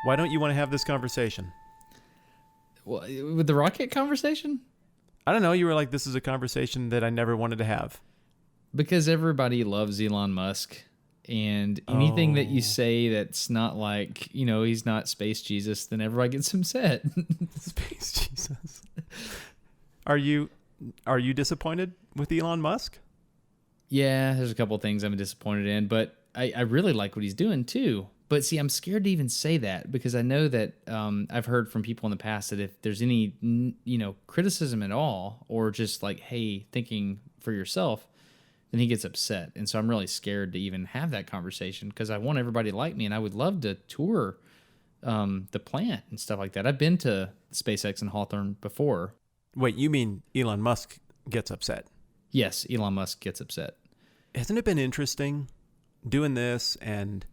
Why don't you want to have this conversation? Well, with the rocket conversation? I don't know. You were like, this is a conversation that I never wanted to have. Because everybody loves Elon Musk. And anything that you say that's not like, he's not Space Jesus, then everybody gets upset. Space Jesus. Are you disappointed with Elon Musk? Yeah, there's a couple of things I'm disappointed in, but I really like what he's doing too. But see, I'm scared to even say that because I know that I've heard from people in the past that if there's any, criticism at all, or just like, hey, thinking for yourself, then he gets upset. And so I'm really scared to even have that conversation because I want everybody to like me, and I would love to tour the plant and stuff like that. I've been to SpaceX and Hawthorne before. Wait, you mean Elon Musk gets upset? Yes, Elon Musk gets upset. Hasn't it been interesting doing this and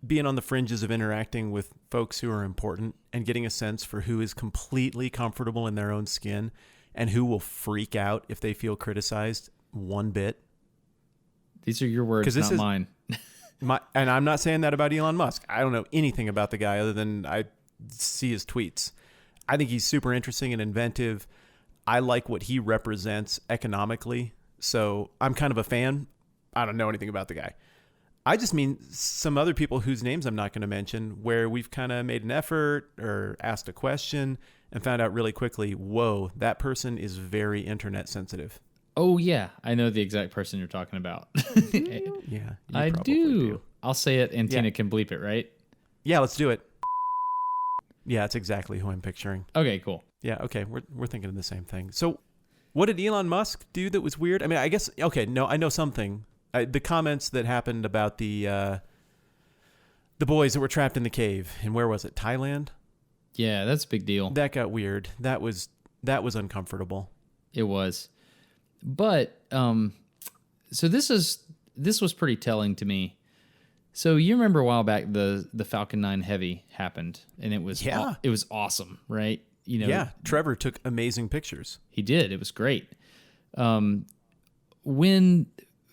being on the fringes of interacting with folks who are important and getting a sense for who is completely comfortable in their own skin and who will freak out if they feel criticized one bit? These are your words, not mine. And I'm not saying that about Elon Musk. I don't know anything about the guy other than I see his tweets. I think he's super interesting and inventive. I like what he represents economically. So I'm kind of a fan. I don't know anything about the guy. I just mean some other people whose names I'm not going to mention, where we've kind of made an effort or asked a question and found out really quickly, whoa, that person is very internet sensitive. Oh, yeah. I know the exact person you're talking about. Yeah, I do. I'll say it and Tina can bleep it, right? Yeah, let's do it. Yeah, that's exactly who I'm picturing. Okay, cool. Yeah, okay. We're thinking of the same thing. So what did Elon Musk do that was weird? I mean, I guess, okay, no, I know something. The comments that happened about the boys that were trapped in the cave, and where was it? Thailand? Yeah, that's a big deal. That got weird. That was uncomfortable. It was. But so this was pretty telling to me. So you remember a while back the Falcon 9 Heavy happened, and it was awesome, right? Yeah, Trevor took amazing pictures. He did. It was great.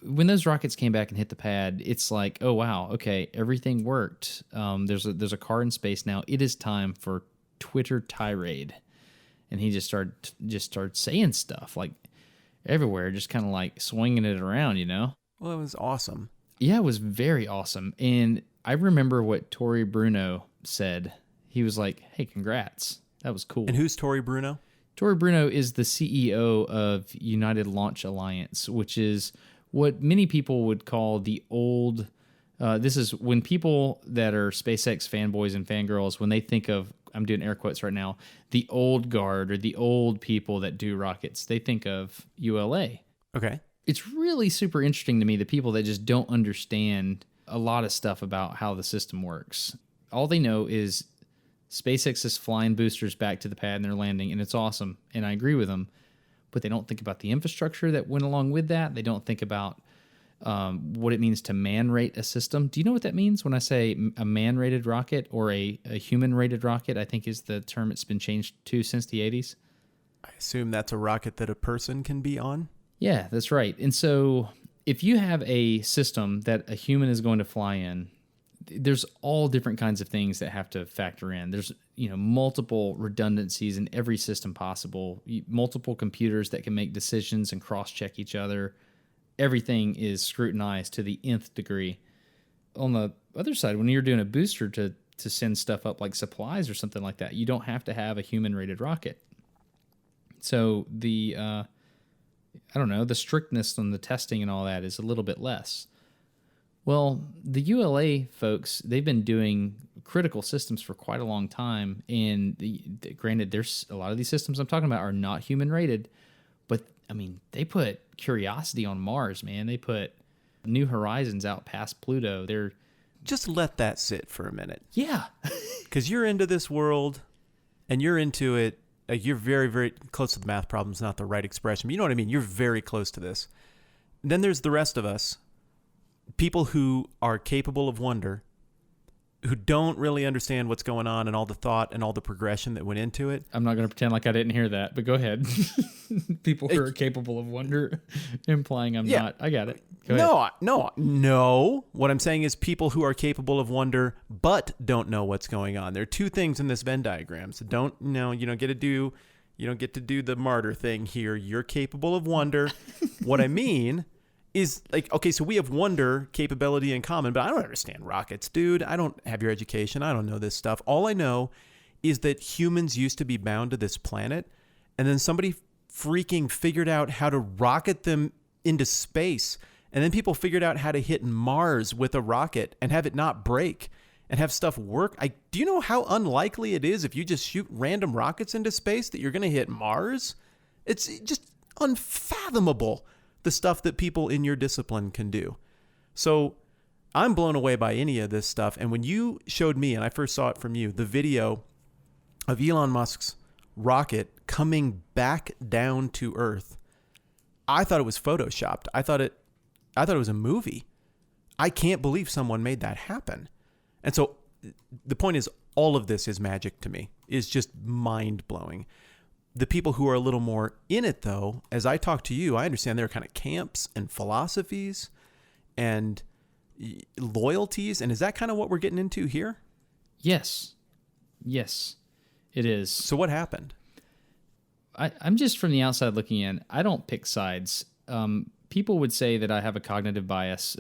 When those rockets came back and hit the pad, it's like, oh wow, okay, everything worked. There's a car in space now. It is time for Twitter tirade, and he just started saying stuff like everywhere, just kind of like swinging it around, Well, it was awesome. Yeah, it was very awesome. And I remember what Tory Bruno said. He was like, hey, congrats. That was cool. And who's Tory Bruno? Tory Bruno is the CEO of United Launch Alliance, which is what many people would call the old... this is when people that are SpaceX fanboys and fangirls, when they think of, I'm doing air quotes right now, the old guard or the old people that do rockets, they think of ULA. Okay. It's really super interesting to me, the people that just don't understand a lot of stuff about how the system works. All they know is SpaceX is flying boosters back to the pad and they're landing, and it's awesome, and I agree with them, but they don't think about the infrastructure that went along with that. They don't think about what it means to man-rate a system. Do you know what that means when I say a man-rated rocket or a human-rated rocket, I think is the term it's been changed to since the 80s? I assume that's a rocket that a person can be on? Yeah, that's right. And so if you have a system that a human is going to fly in, there's all different kinds of things that have to factor in. There's multiple redundancies in every system possible, multiple computers that can make decisions and cross-check each other. Everything is scrutinized to the nth degree. On the other side, when you're doing a booster to send stuff up like supplies or something like that, you don't have to have a human-rated rocket. So the strictness on the testing and all that is a little bit less. Well, the ULA folks, they've been doing critical systems for quite a long time, and granted, there's a lot of these systems I'm talking about are not human-rated, but, I mean, they put Curiosity on Mars, man. They put New Horizons out past Pluto. Just let that sit for a minute. Yeah. Because you're into this world, and you're into it. You're very, very close to the math problems, not the right expression. But you know what I mean? You're very close to this. Then there's the rest of us, people who are capable of wonder, who don't really understand what's going on and all the thought and all the progression that went into it. I'm not going to pretend like I didn't hear that, but go ahead. People who are capable of wonder, implying I'm not. I got it. Go ahead. No. What I'm saying is people who are capable of wonder but don't know what's going on. There are two things in this Venn diagram. So you don't get to do the martyr thing here. You're capable of wonder. What I mean is like, okay, so we have wonder capability in common, but I don't understand rockets, dude. I don't have your education. I don't know this stuff. All I know is that humans used to be bound to this planet, and then somebody freaking figured out how to rocket them into space, and then people figured out how to hit Mars with a rocket and have it not break and have stuff work. Do you know how unlikely it is if you just shoot random rockets into space that you're going to hit Mars? It's just unfathomable, the stuff that people in your discipline can do. So I'm blown away by any of this stuff. And when you showed me, and I first saw it from you, the video of Elon Musk's rocket coming back down to Earth, I thought it was photoshopped. I thought it was a movie. I can't believe someone made that happen. And so the point is, all of this is magic to me. It's just mind-blowing. The people who are a little more in it, though, as I talk to you, I understand there are kind of camps and philosophies and loyalties. And is that kind of what we're getting into here? Yes, it is. So what happened? I'm just from the outside looking in. I don't pick sides. People would say that I have a cognitive bias.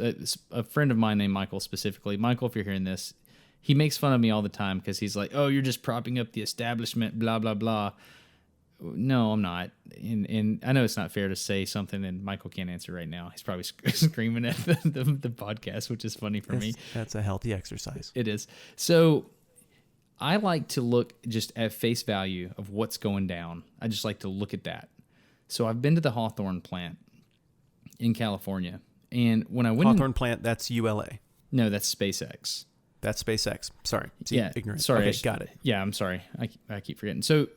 A friend of mine named Michael specifically. Michael, if you're hearing this, he makes fun of me all the time because he's like, oh, you're just propping up the establishment, blah, blah, blah. No, I'm not. And I know it's not fair to say something, and Michael can't answer right now. He's probably screaming at the podcast, which is funny for me. That's a healthy exercise. It is. So I like to look just at face value of what's going down. I just like to look at that. So I've been to the Hawthorne plant in California. And when I went Hawthorne plant, that's ULA. No, that's SpaceX. That's SpaceX. Sorry. Ignorant. Sorry. Okay, got it. Yeah, I'm sorry. I keep forgetting. So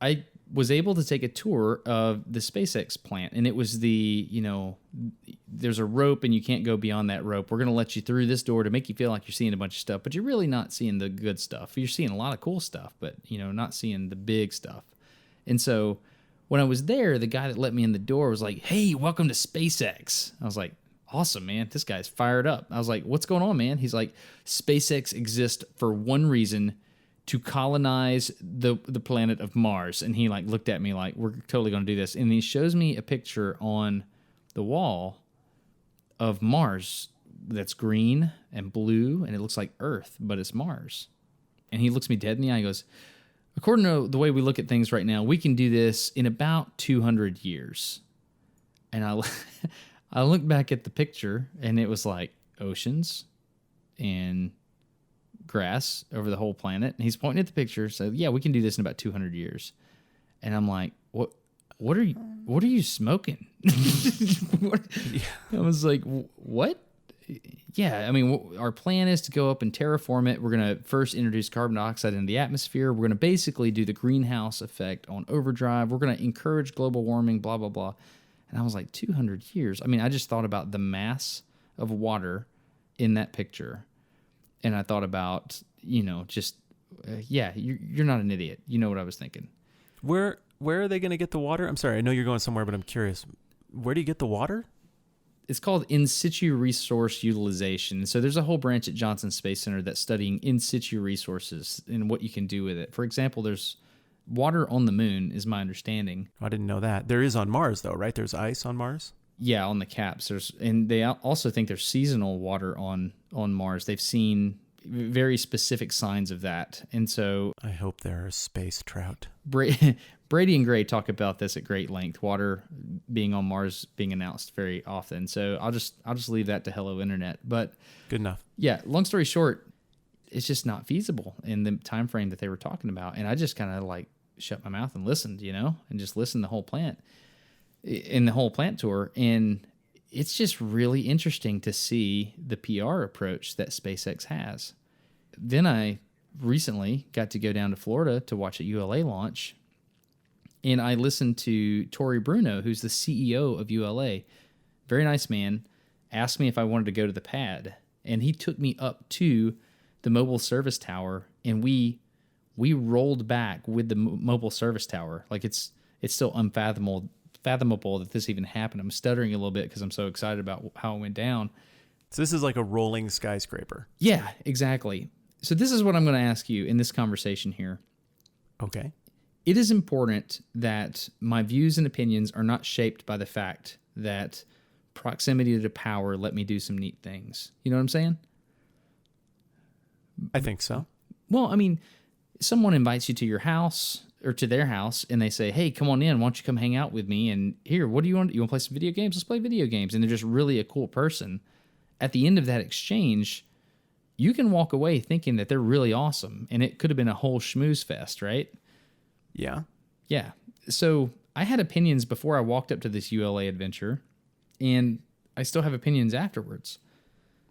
I was able to take a tour of the SpaceX plant, and it was there's a rope and you can't go beyond that rope. We're going to let you through this door to make you feel like you're seeing a bunch of stuff, but you're really not seeing the good stuff. You're seeing a lot of cool stuff, but not seeing the big stuff. And so when I was there, the guy that let me in the door was like, hey, welcome to SpaceX. I was like, awesome, man. This guy's fired up. I was like, what's going on, man? He's like, SpaceX exists for one reason, to colonize the planet of Mars. And he looked at me like, we're totally going to do this. And he shows me a picture on the wall of Mars that's green and blue, and it looks like Earth, but it's Mars. And he looks me dead in the eye and goes, according to the way we look at things right now, we can do this in about 200 years. And I looked back at the picture, and it was like oceans and grass over the whole planet. And he's pointing at the picture, so yeah, we can do this in about 200 years. And I'm like, what are you smoking? I was like, what? Yeah, I mean, our plan is to go up and terraform it. We're going to first introduce carbon dioxide into the atmosphere. We're going to basically do the greenhouse effect on overdrive. We're going to encourage global warming, blah, blah, blah. And I was like, 200 years? I mean, I just thought about the mass of water in that picture. And I thought about, you're not an idiot. You know what I was thinking. Where are they going to get the water? I'm sorry, I know you're going somewhere, but I'm curious. Where do you get the water? It's called In-Situ resource utilization. So there's a whole branch at Johnson Space Center that's studying in-situ resources and what you can do with it. For example, there's water on the moon, is my understanding. I didn't know that. There is on Mars, though, right? There's ice on Mars? Yeah, on the caps. And they also think there's seasonal water on Mars. They've seen very specific signs of that. And so I hope there are space trout. Brady and Gray talk about this at great length, water being on Mars being announced very often. So I'll just leave that to Hello Internet. But good enough. Yeah, long story short, it's just not feasible in the time frame that they were talking about. And I just kind of shut my mouth and listened, and just listened the whole plant tour. And it's just really interesting to see the PR approach that SpaceX has. Then I recently got to go down to Florida to watch a ULA launch, and I listened to Tory Bruno, who's the CEO of ULA. Very nice man. Asked me if I wanted to go to the pad, and he took me up to the mobile service tower, and we rolled back with the mobile service tower. Like it's still unfathomable that this even happened. I'm stuttering a little bit because I'm so excited about how it went down. So this is like a rolling skyscraper. Yeah, exactly. So this is what I'm going to ask you in this conversation here. Okay. It is important that my views and opinions are not shaped by the fact that proximity to power let me do some neat things. You know what I'm saying? I think so. Well, I mean, someone invites you to your house or to their house and they say, hey, come on in. Why don't you come hang out with me? And here, what do you want? You want to play some video games? Let's play video games. And they're just really a cool person. At the end of that exchange, you can walk away thinking that they're really awesome. And it could have been a whole schmooze fest, right? Yeah. Yeah. So I had opinions before I walked up to this ULA adventure, and I still have opinions afterwards.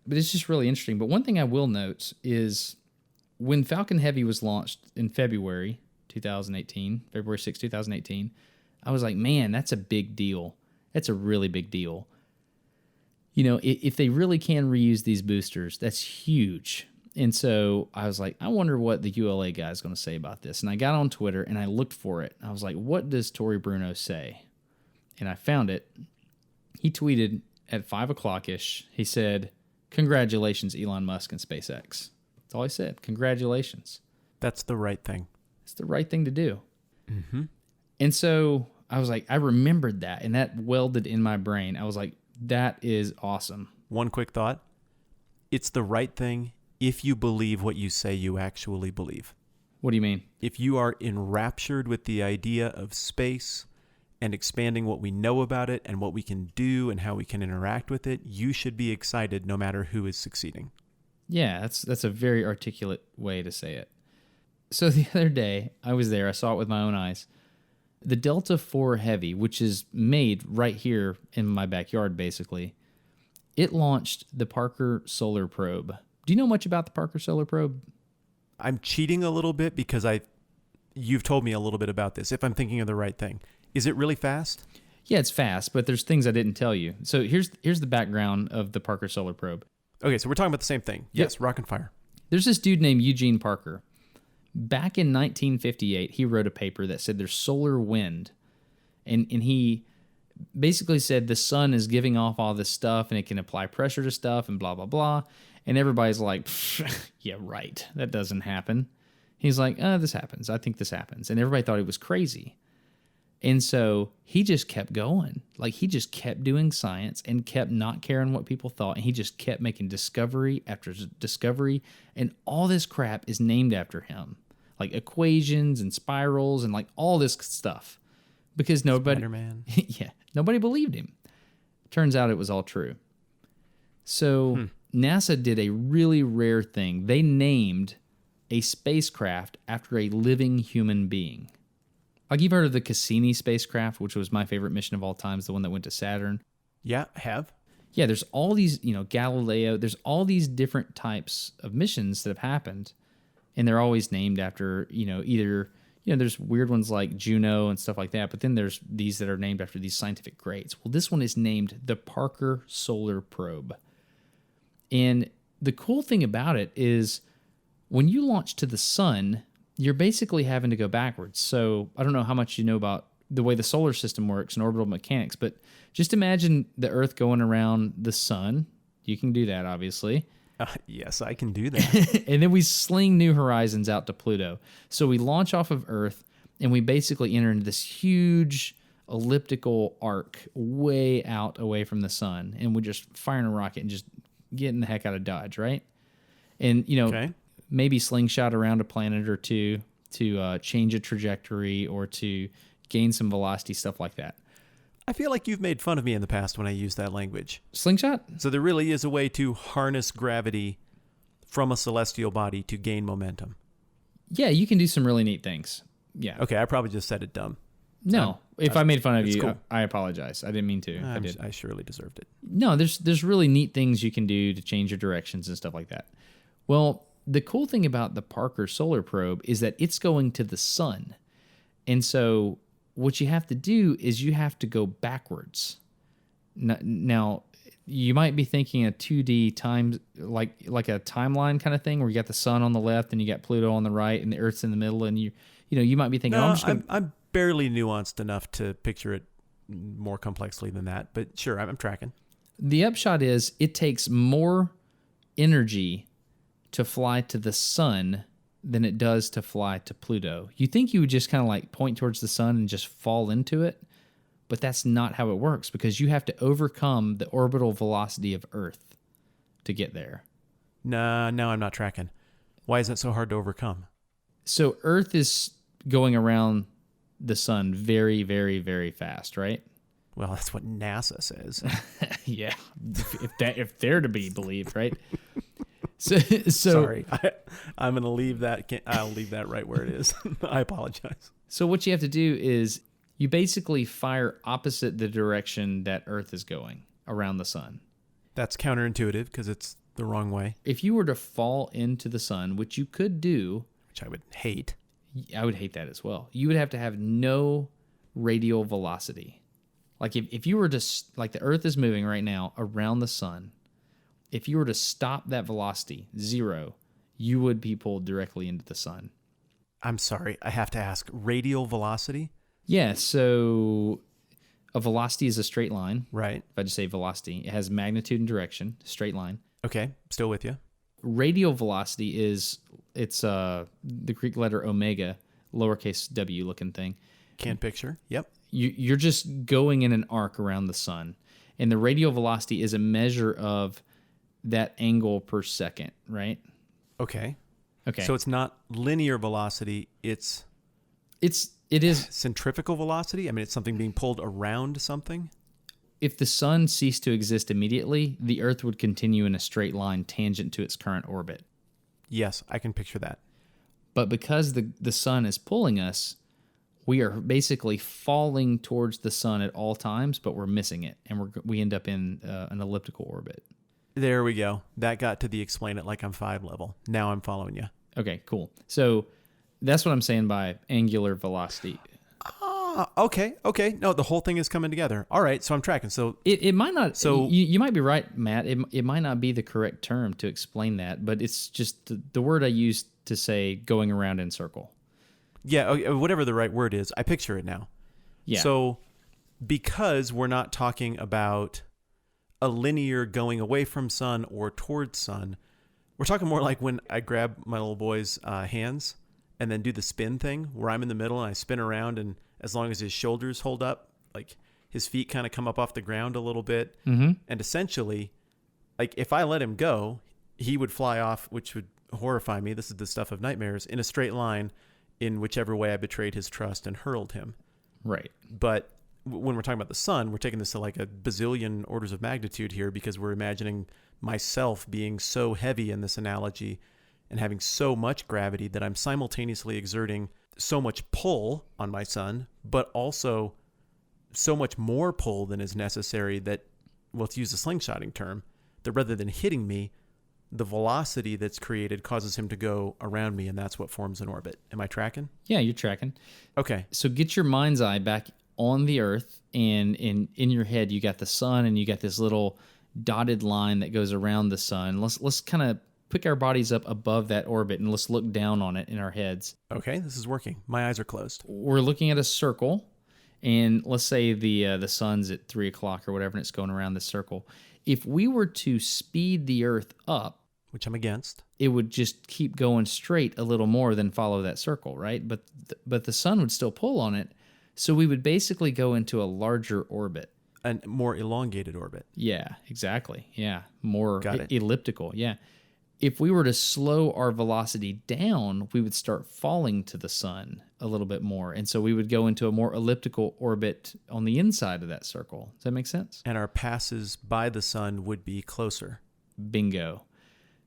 But it's just really interesting. But one thing I will note is when Falcon Heavy was launched in February 2018, February 6, 2018, I was like, man, that's a big deal. That's a really big deal. You know, if they really can reuse these boosters, that's huge. And so I was like, I wonder what the ULA guy is going to say about this. And I got on Twitter and I looked for it. I was like, what does Tory Bruno say? And I found it. He tweeted at 5 o'clock-ish. He said, congratulations, Elon Musk and SpaceX. That's all he said. Congratulations. That's the right thing. It's the right thing to do. Mm-hmm. And so I was like, I remembered that. And that welded in my brain. I was like, that is awesome. One quick thought. It's the right thing if you believe what you say you actually believe. What do you mean? If you are enraptured with the idea of space and expanding what we know about it and what we can do and how we can interact with it, you should be excited no matter who is succeeding. Yeah, that's a very articulate way to say it. So the other day, I was there. I saw it with my own eyes. The Delta IV Heavy, which is made right here in my backyard, basically, it launched the Parker Solar Probe. Do you know much about the Parker Solar Probe? I'm cheating a little bit because you've told me a little bit about this, if I'm thinking of the right thing. Is it really fast? Yeah, it's fast, but there's things I didn't tell you. So here's the background of the Parker Solar Probe. Okay, so we're talking about the same thing. Yep. Yes, rock and fire. There's this dude named Eugene Parker. Back in 1958, he wrote a paper that said there's solar wind. And he basically said the sun is giving off all this stuff and it can apply pressure to stuff and blah, blah, blah. And everybody's like, yeah, right. That doesn't happen. He's like, this happens. I think this happens. And everybody thought he was crazy. And so he just kept going. Like, he just kept doing science and kept not caring what people thought. And he just kept making discovery after discovery. And all this crap is named after him. Like equations and spirals and like all this stuff. Because nobody... Spider-Man. Yeah, nobody believed him. Turns out it was all true. So NASA did a really rare thing. They named a spacecraft after a living human being. Like, you've heard of the Cassini Spacecraft, which was my favorite mission of all time, is the one that went to Saturn. Yeah, have. Yeah, there's all these, Galileo, there's all these different types of missions that have happened, and they're always named after, either, there's weird ones like Juno and stuff like that, but then there's these that are named after these scientific greats. Well, this one is named the Parker Solar Probe. And the cool thing about it is when you launch to the sun, you're basically having to go backwards. So I don't know how much you know about the way the solar system works and orbital mechanics, but just imagine the Earth going around the sun. You can do that, obviously. Yes, I can do that. And then we sling New Horizons out to Pluto. So we launch off of Earth, and we basically enter into this huge elliptical arc way out away from the sun. And we're just firing a rocket and just getting the heck out of Dodge, right? And, Okay. maybe slingshot around a planet or two to change a trajectory or to gain some velocity, stuff like that. I feel like you've made fun of me in the past when I use that language. Slingshot? So there really is a way to harness gravity from a celestial body to gain momentum. Yeah, you can do some really neat things. Yeah. Okay, I probably just said it dumb. No, if I made fun of you, cool. I apologize. I didn't mean to. I did. I surely deserved it. No, there's really neat things you can do to change your directions and stuff like that. Well, the cool thing about the Parker Solar Probe is that it's going to the sun. And so what you have to do is you have to go backwards. Now, you might be thinking a 2D time, like a timeline kind of thing, where you got the sun on the left and you got Pluto on the right and the Earth's in the middle, and you might be thinking, No, I'm barely nuanced enough to picture it more complexly than that, but sure, I'm tracking. The upshot is it takes more energy to fly to the sun than it does to fly to Pluto. You think you would just kind of like point towards the sun and just fall into it, but that's not how it works, because you have to overcome the orbital velocity of Earth to get there. Nah, no, I'm not tracking. Why is that so hard to overcome? So Earth is going around the sun very, very, very fast, right? Well, that's what NASA says. Yeah, if they're to be believed, right? So Sorry, I'm gonna leave that. I'll leave that right where it is. I apologize. So what you have to do is you basically fire opposite the direction that Earth is going around the sun. That's counterintuitive because it's the wrong way. If you were to fall into the sun, which you could do, Which I would hate. I would hate that as well. You would have to have no radial velocity. Like if you were to, like the Earth is moving right now around the sun, if you were to stop that velocity, 0, you would be pulled directly into the sun. I'm sorry, I have to ask. Radial velocity? Yeah, so a velocity is a straight line. Right. If I just say velocity, it has magnitude and direction, straight line. Okay, still with you. Radial velocity it's the Greek letter omega, lowercase w looking thing. Can't picture. Yep. You're just going in an arc around the sun. And the radial velocity is a measure of that angle per second, right? Okay. Okay. So it's not linear velocity, it is centrifugal velocity? I mean, it's something being pulled around something? If the sun ceased to exist immediately, the Earth would continue in a straight line tangent to its current orbit. Yes, I can picture that. But because the sun is pulling us, we are basically falling towards the sun at all times, but we're missing it, and we end up in an elliptical orbit. There we go. That got to the explain it like I'm 5 level. Now I'm following you. Okay, cool. So that's what I'm saying by angular velocity. Okay. No, the whole thing is coming together. All right, so I'm tracking. So it might not. So you might be right, Matt. It might not be the correct term to explain that, but it's just the word I used to say going around in circle. yeah, whatever the right word is, I picture it now. Yeah. So because we're not talking about a linear going away from sun or towards sun, we're talking more like when I grab my little boy's hands and then do the spin thing where I'm in the middle and I spin around, and as long as his shoulders hold up, like his feet kind of come up off the ground a little bit. Mm-hmm. And essentially, like if I let him go, he would fly off, which would horrify me. This is the stuff of nightmares, in a straight line in whichever way I betrayed his trust and hurled him. Right. But when we're talking about the sun, we're taking this to like a bazillion orders of magnitude here, because we're imagining myself being so heavy in this analogy and having so much gravity that I'm simultaneously exerting so much pull on my sun, but also so much more pull than is necessary that, well, to use the slingshotting term, that rather than hitting me, the velocity that's created causes him to go around me, and that's what forms an orbit. Am I tracking? Yeah, you're tracking. Okay. So get your mind's eye back on the Earth, and in your head you got the sun, and you got this little dotted line that goes around the sun. Let's kind of pick our bodies up above that orbit, and let's look down on it in our heads. Okay, this is working. My eyes are closed. We're looking at a circle, and let's say the sun's at 3 o'clock or whatever, and it's going around this circle. If we were to speed the Earth up, Which I'm against. it would just keep going straight a little more than follow that circle, right? But the sun would still pull on it, so we would basically go into a larger orbit. A more elongated orbit. Yeah, exactly. Yeah, more Got it. elliptical. Yeah. If we were to slow our velocity down, we would start falling to the sun a little bit more. And so we would go into a more elliptical orbit on the inside of that circle. Does that make sense? And our passes by the sun would be closer. Bingo.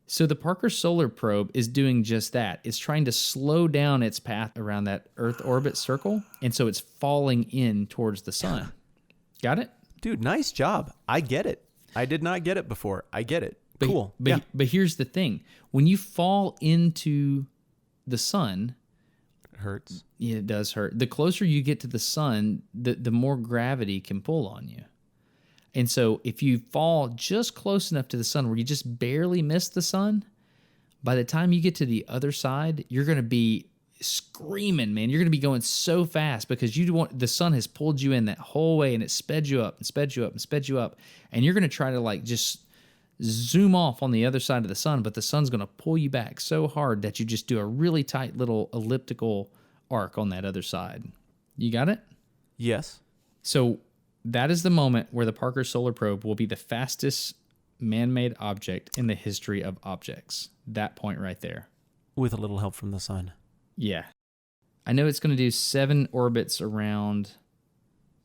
So the Parker Solar Probe is doing just that. It's trying to slow down its path around that Earth orbit circle, and so it's falling in towards the sun. Got it? Dude, nice job. I get it. I did not get it before. I get it. Cool. But here's the thing. When you fall into the sun, It hurts. yeah, it does hurt. The closer you get to the sun, the more gravity can pull on you. And so if you fall just close enough to the sun where you just barely miss the sun, by the time you get to the other side, you're going to be screaming, man. You're going to be going so fast because the sun has pulled you in that whole way and it sped you up and sped you up and sped you up. And you're going to try to like just zoom off on the other side of the sun, but the sun's going to pull you back so hard that you just do a really tight little elliptical arc on that other side. You got it? Yes. So that is the moment where the Parker Solar Probe will be the fastest man-made object in the history of objects. That point right there. With a little help from the sun. Yeah. I know it's going to do 7 orbits around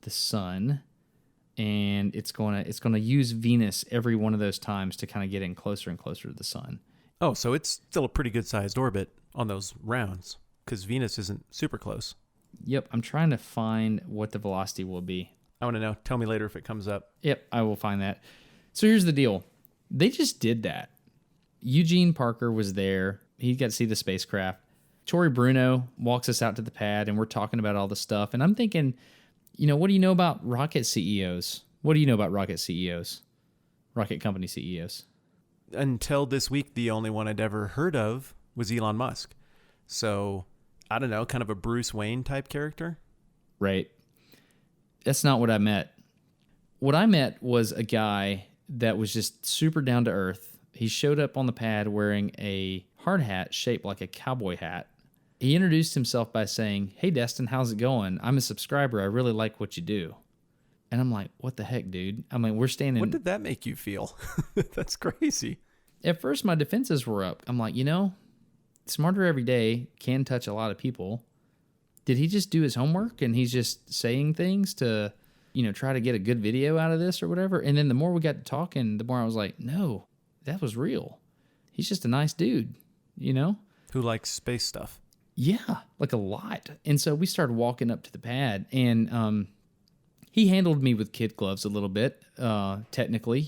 the sun, and it's going to use Venus every one of those times to kind of get in closer and closer to the sun. Oh, so it's still a pretty good-sized orbit on those rounds, because Venus isn't super close. Yep, I'm trying to find what the velocity will be. I want to know. Tell me later if it comes up. Yep, I will find that. So here's the deal. They just did that. Eugene Parker was there. He got to see the spacecraft. Tory Bruno walks us out to the pad, and we're talking about all the stuff. And I'm thinking, what do you know about rocket CEOs? What do you know about rocket CEOs? Rocket company CEOs? Until this week, the only one I'd ever heard of was Elon Musk. So, I don't know, kind of a Bruce Wayne type character? Right. That's not what I met. What I met was a guy that was just super down to earth. He showed up on the pad wearing a hard hat shaped like a cowboy hat. He introduced himself by saying, "Hey, Destin, how's it going? I'm a subscriber. I really like what you do." And I'm like, what the heck, dude? I mean, we're standing... What did that make you feel? That's crazy. At first, my defenses were up. I'm like, Smarter Every Day can touch a lot of people. Did he just do his homework and he's just saying things to, try to get a good video out of this or whatever? And then the more we got to talking, the more I was like, no, that was real. He's just a nice dude, Who likes space stuff. Yeah, like a lot. And so we started walking up to the pad, and he handled me with kid gloves a little bit, technically.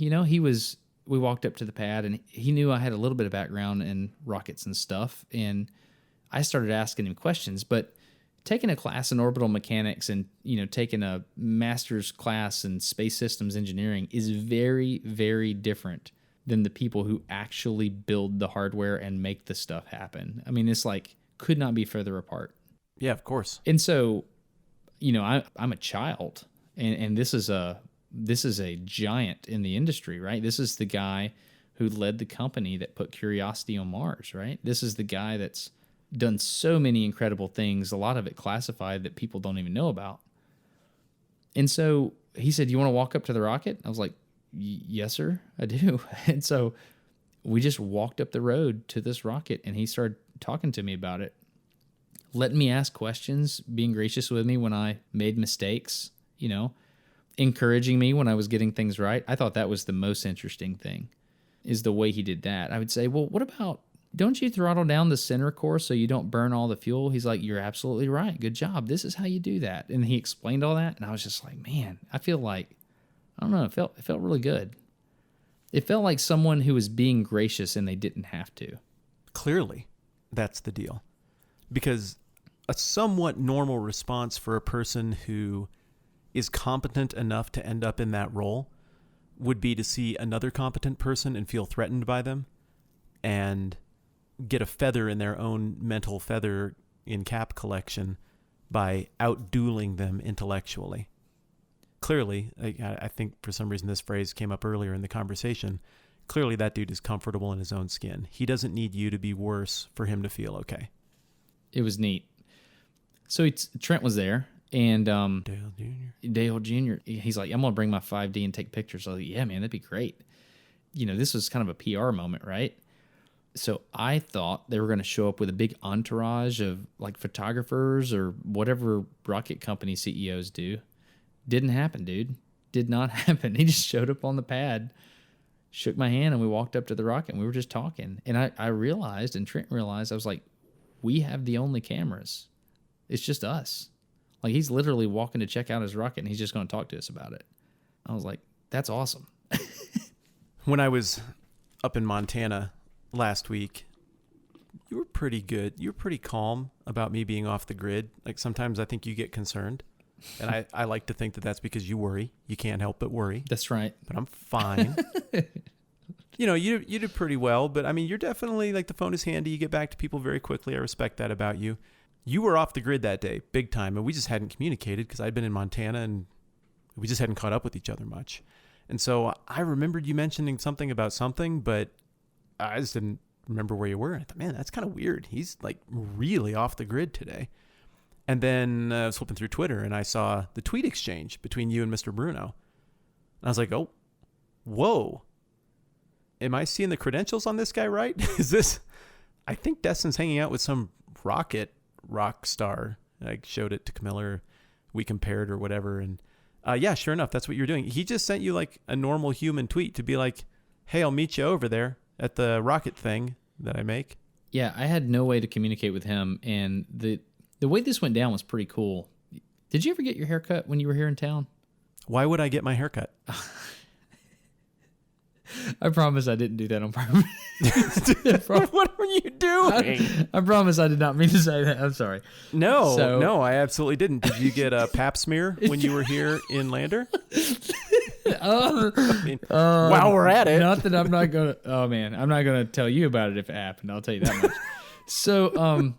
We walked up to the pad, and he knew I had a little bit of background in rockets and stuff, and I started asking him questions. But taking a class in orbital mechanics and, taking a master's class in space systems engineering is very, very different than the people who actually build the hardware and make the stuff happen. I mean, it's like... could not be further apart. Yeah, of course. And so, I'm a child, and this is a giant in the industry, right? This is the guy who led the company that put Curiosity on Mars, right? This is the guy that's done so many incredible things, a lot of it classified that people don't even know about. And so he said, "You want to walk up to the rocket?" I was like, "Yes, sir, I do." And so we just walked up the road to this rocket, and he started talking to me about it, letting me ask questions, being gracious with me when I made mistakes, encouraging me when I was getting things right. I thought that was the most interesting thing, is the way he did that. I would say, "Well, what about, don't you throttle down the center core so you don't burn all the fuel?" He's like, "You're absolutely right. Good job. This is how you do that." And he explained all that, and I was just like, man, I feel like, I don't know, it felt really good. It felt like someone who was being gracious and they didn't have to. Clearly, that's the deal. Because a somewhat normal response for a person who is competent enough to end up in that role would be to see another competent person and feel threatened by them and get a feather in their own mental feather in cap collection by out-dueling them intellectually. Clearly, I think for some reason this phrase came up earlier in the conversation, clearly that dude is comfortable in his own skin. He doesn't need you to be worse for him to feel okay. It was neat. So Trent was there, and Dale Jr., he's like, "I'm going to bring my 5D and take pictures." I was like, "Yeah, man, that'd be great." This was kind of a PR moment, right? So I thought they were going to show up with a big entourage of like photographers or whatever rocket company CEOs do. Didn't happen, dude. Did not happen. He just showed up on the pad, shook my hand, and we walked up to the rocket, and we were just talking. And I realized, and Trent realized, I was like, we have the only cameras. It's just us. Like, he's literally walking to check out his rocket, and he's just going to talk to us about it. I was like, that's awesome. When I was up in Montana last week, you were pretty good. You were pretty calm about me being off the grid. Like, sometimes I think you get concerned. And I like to think that that's because you worry. You can't help but worry. That's right. But I'm fine. You did pretty well, but I mean, you're definitely like, the phone is handy. You get back to people very quickly. I respect that about you. You were off the grid that day, big time, and we just hadn't communicated because I'd been in Montana and we just hadn't caught up with each other much. And so I remembered you mentioning something about something, but I just didn't remember where you were. I thought, man, that's kind of weird. He's like really off the grid today. And then I was flipping through Twitter and I saw the tweet exchange between you and Mr. Bruno. And I was like, oh, whoa. Am I seeing the credentials on this guy right? Is this, I think Destin's hanging out with some rock star. I showed it to Camilla, we compared or whatever. And yeah, sure enough, that's what you're doing. He just sent you like a normal human tweet to be like, hey, I'll meet you over there at the rocket thing that I make. Yeah, I had no way to communicate with him. And the way this went down was pretty cool. Did you ever get your hair cut when you were here in town? Why would I get my hair cut? I promise I didn't do that on purpose. What are you doing? I promise I did not mean to say that. I'm sorry. No, I absolutely didn't. Did you get a pap smear when you were here in Lander? While we're at it. Not that I'm not going to, oh man, I'm not going to tell you about it if it happened. I'll tell you that much. So,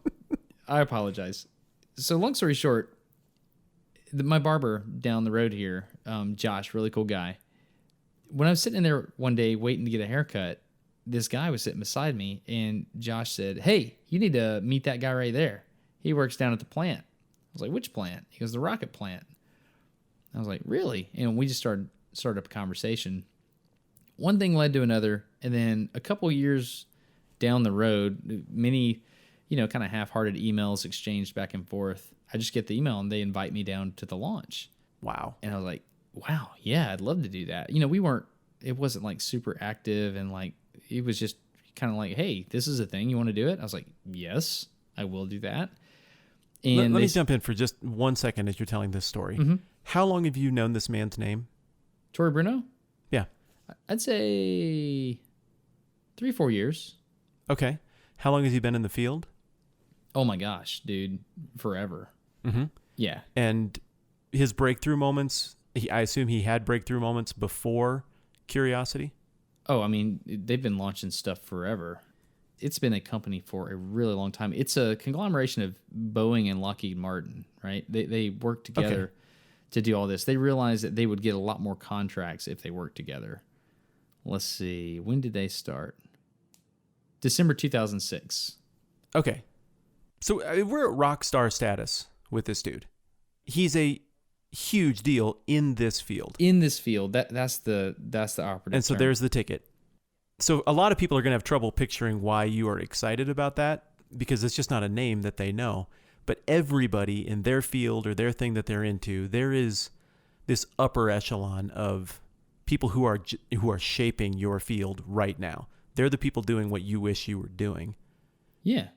I apologize. So long story short, my barber down the road here, Josh, really cool guy. When I was sitting in there one day waiting to get a haircut, this guy was sitting beside me, and Josh said, hey, you need to meet that guy right there. He works down at the plant. I was like, which plant? He goes, the rocket plant. I was like, really? And we just started up a conversation. One thing led to another, and then a couple years down the road, many, kind of half-hearted emails exchanged back and forth. I just get the email, and they invite me down to the launch. Wow. And I was like, wow, yeah, I'd love to do that. It wasn't like super active, and like, it was just kind of like, hey, this is a thing. You want to do it? I was like, yes, I will do that. And let me jump in for just 1 second as you're telling this story. Mm-hmm. How long have you known this man's name? Tory Bruno? Yeah. I'd say 3-4 years. Okay. How long has he been in the field? Oh my gosh, dude. Forever. Mm-hmm. Yeah. And his breakthrough moments, I assume he had breakthrough moments before Curiosity? Oh, I mean, they've been launching stuff forever. It's been a company for a really long time. It's a conglomeration of Boeing and Lockheed Martin, right? They work together to do all this. They realized that they would get a lot more contracts if they worked together. Let's see. When did they start? December 2006. Okay. So we're at rock star status with this dude. He's a huge deal in this field. In this field. That's the operative And so term. there's the ticket. So a lot of people are going to have trouble picturing why you are excited about that, because it's just not a name that they know. But everybody in their field or their thing that they're into, there is this upper echelon of people who are shaping your field right now. They're the people doing what you wish you were doing. Yeah.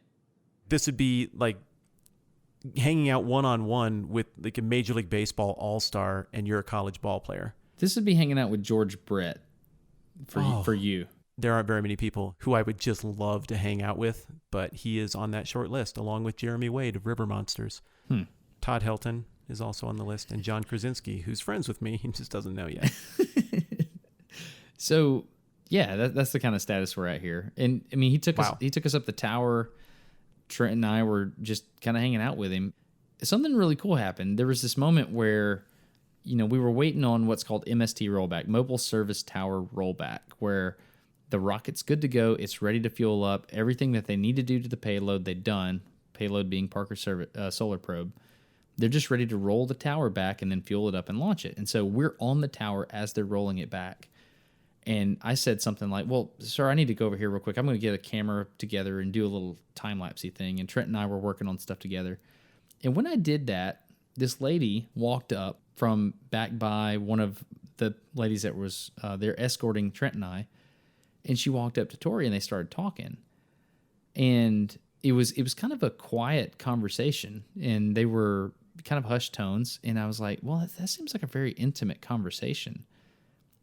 This would be like hanging out one-on-one with like a Major League Baseball all-star and you're a college ball player. This would be hanging out with George Brett for you. There aren't very many people who I would just love to hang out with, but he is on that short list, along with Jeremy Wade of River Monsters. Todd Helton is also on the list, and John Krasinski, who's friends with me, he just doesn't know yet. So, yeah, that's the kind of status we're at here. And I mean, he took us up the tower. Trent and I were just kind of hanging out with him. Something really cool happened. There was this moment where, we were waiting on what's called MST rollback, Mobile Service Tower rollback, where the rocket's good to go. It's ready to fuel up. Everything that they need to do to the payload, they've done. Payload being Parker Solar Probe. They're just ready to roll the tower back and then fuel it up and launch it. And so we're on the tower as they're rolling it back. And I said something like, well, sir, I need to go over here real quick. I'm going to get a camera together and do a little time-lapsey thing. And Trent and I were working on stuff together. And when I did that, this lady walked up from back by one of the ladies that was there escorting Trent and I. And she walked up to Tory and they started talking. And it was kind of a quiet conversation. And they were kind of hushed tones. And I was like, well, that seems like a very intimate conversation.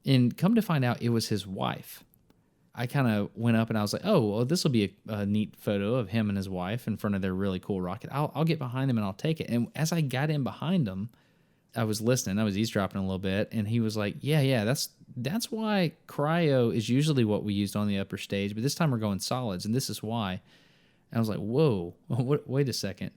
And come to find out, it was his wife. I kind of went up and I was like, oh, well, this will be a neat photo of him and his wife in front of their really cool rocket. I'll get behind them and I'll take it. And as I got in behind them, I was listening. I was eavesdropping a little bit, and he was like, yeah, that's why cryo is usually what we used on the upper stage, but this time we're going solids, and this is why. And I was like, whoa, wait a second.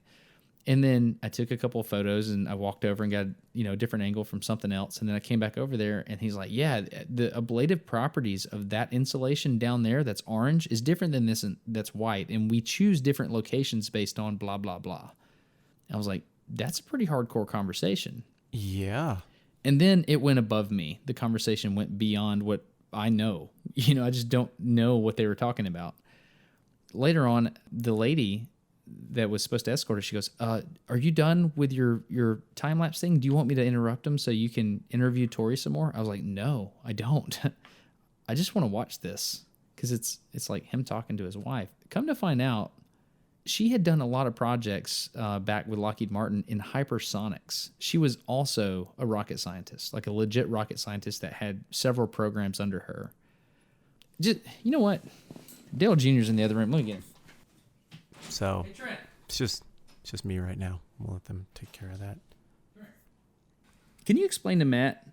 And then I took a couple of photos, and I walked over and got, a different angle from something else. And then I came back over there, and he's like, yeah, the ablative properties of that insulation down there that's orange is different than this that's white. And we choose different locations based on blah, blah, blah. I was like, that's a pretty hardcore conversation. Yeah. And then it went above me. The conversation went beyond what I know. I just don't know what they were talking about. Later on, the lady that was supposed to escort us, she goes, are you done with your time-lapse thing? Do you want me to interrupt him so you can interview Tory some more? I was like, no, I don't. I just want to watch this because it's like him talking to his wife. Come to find out, she had done a lot of projects back with Lockheed Martin in hypersonics. She was also a rocket scientist, like a legit rocket scientist that had several programs under her. Just, you know what? Dale Jr.'s in the other room. Let me get him. So Hey, Trent. it's just me right now. We'll let them take care of that. Can you explain to Matt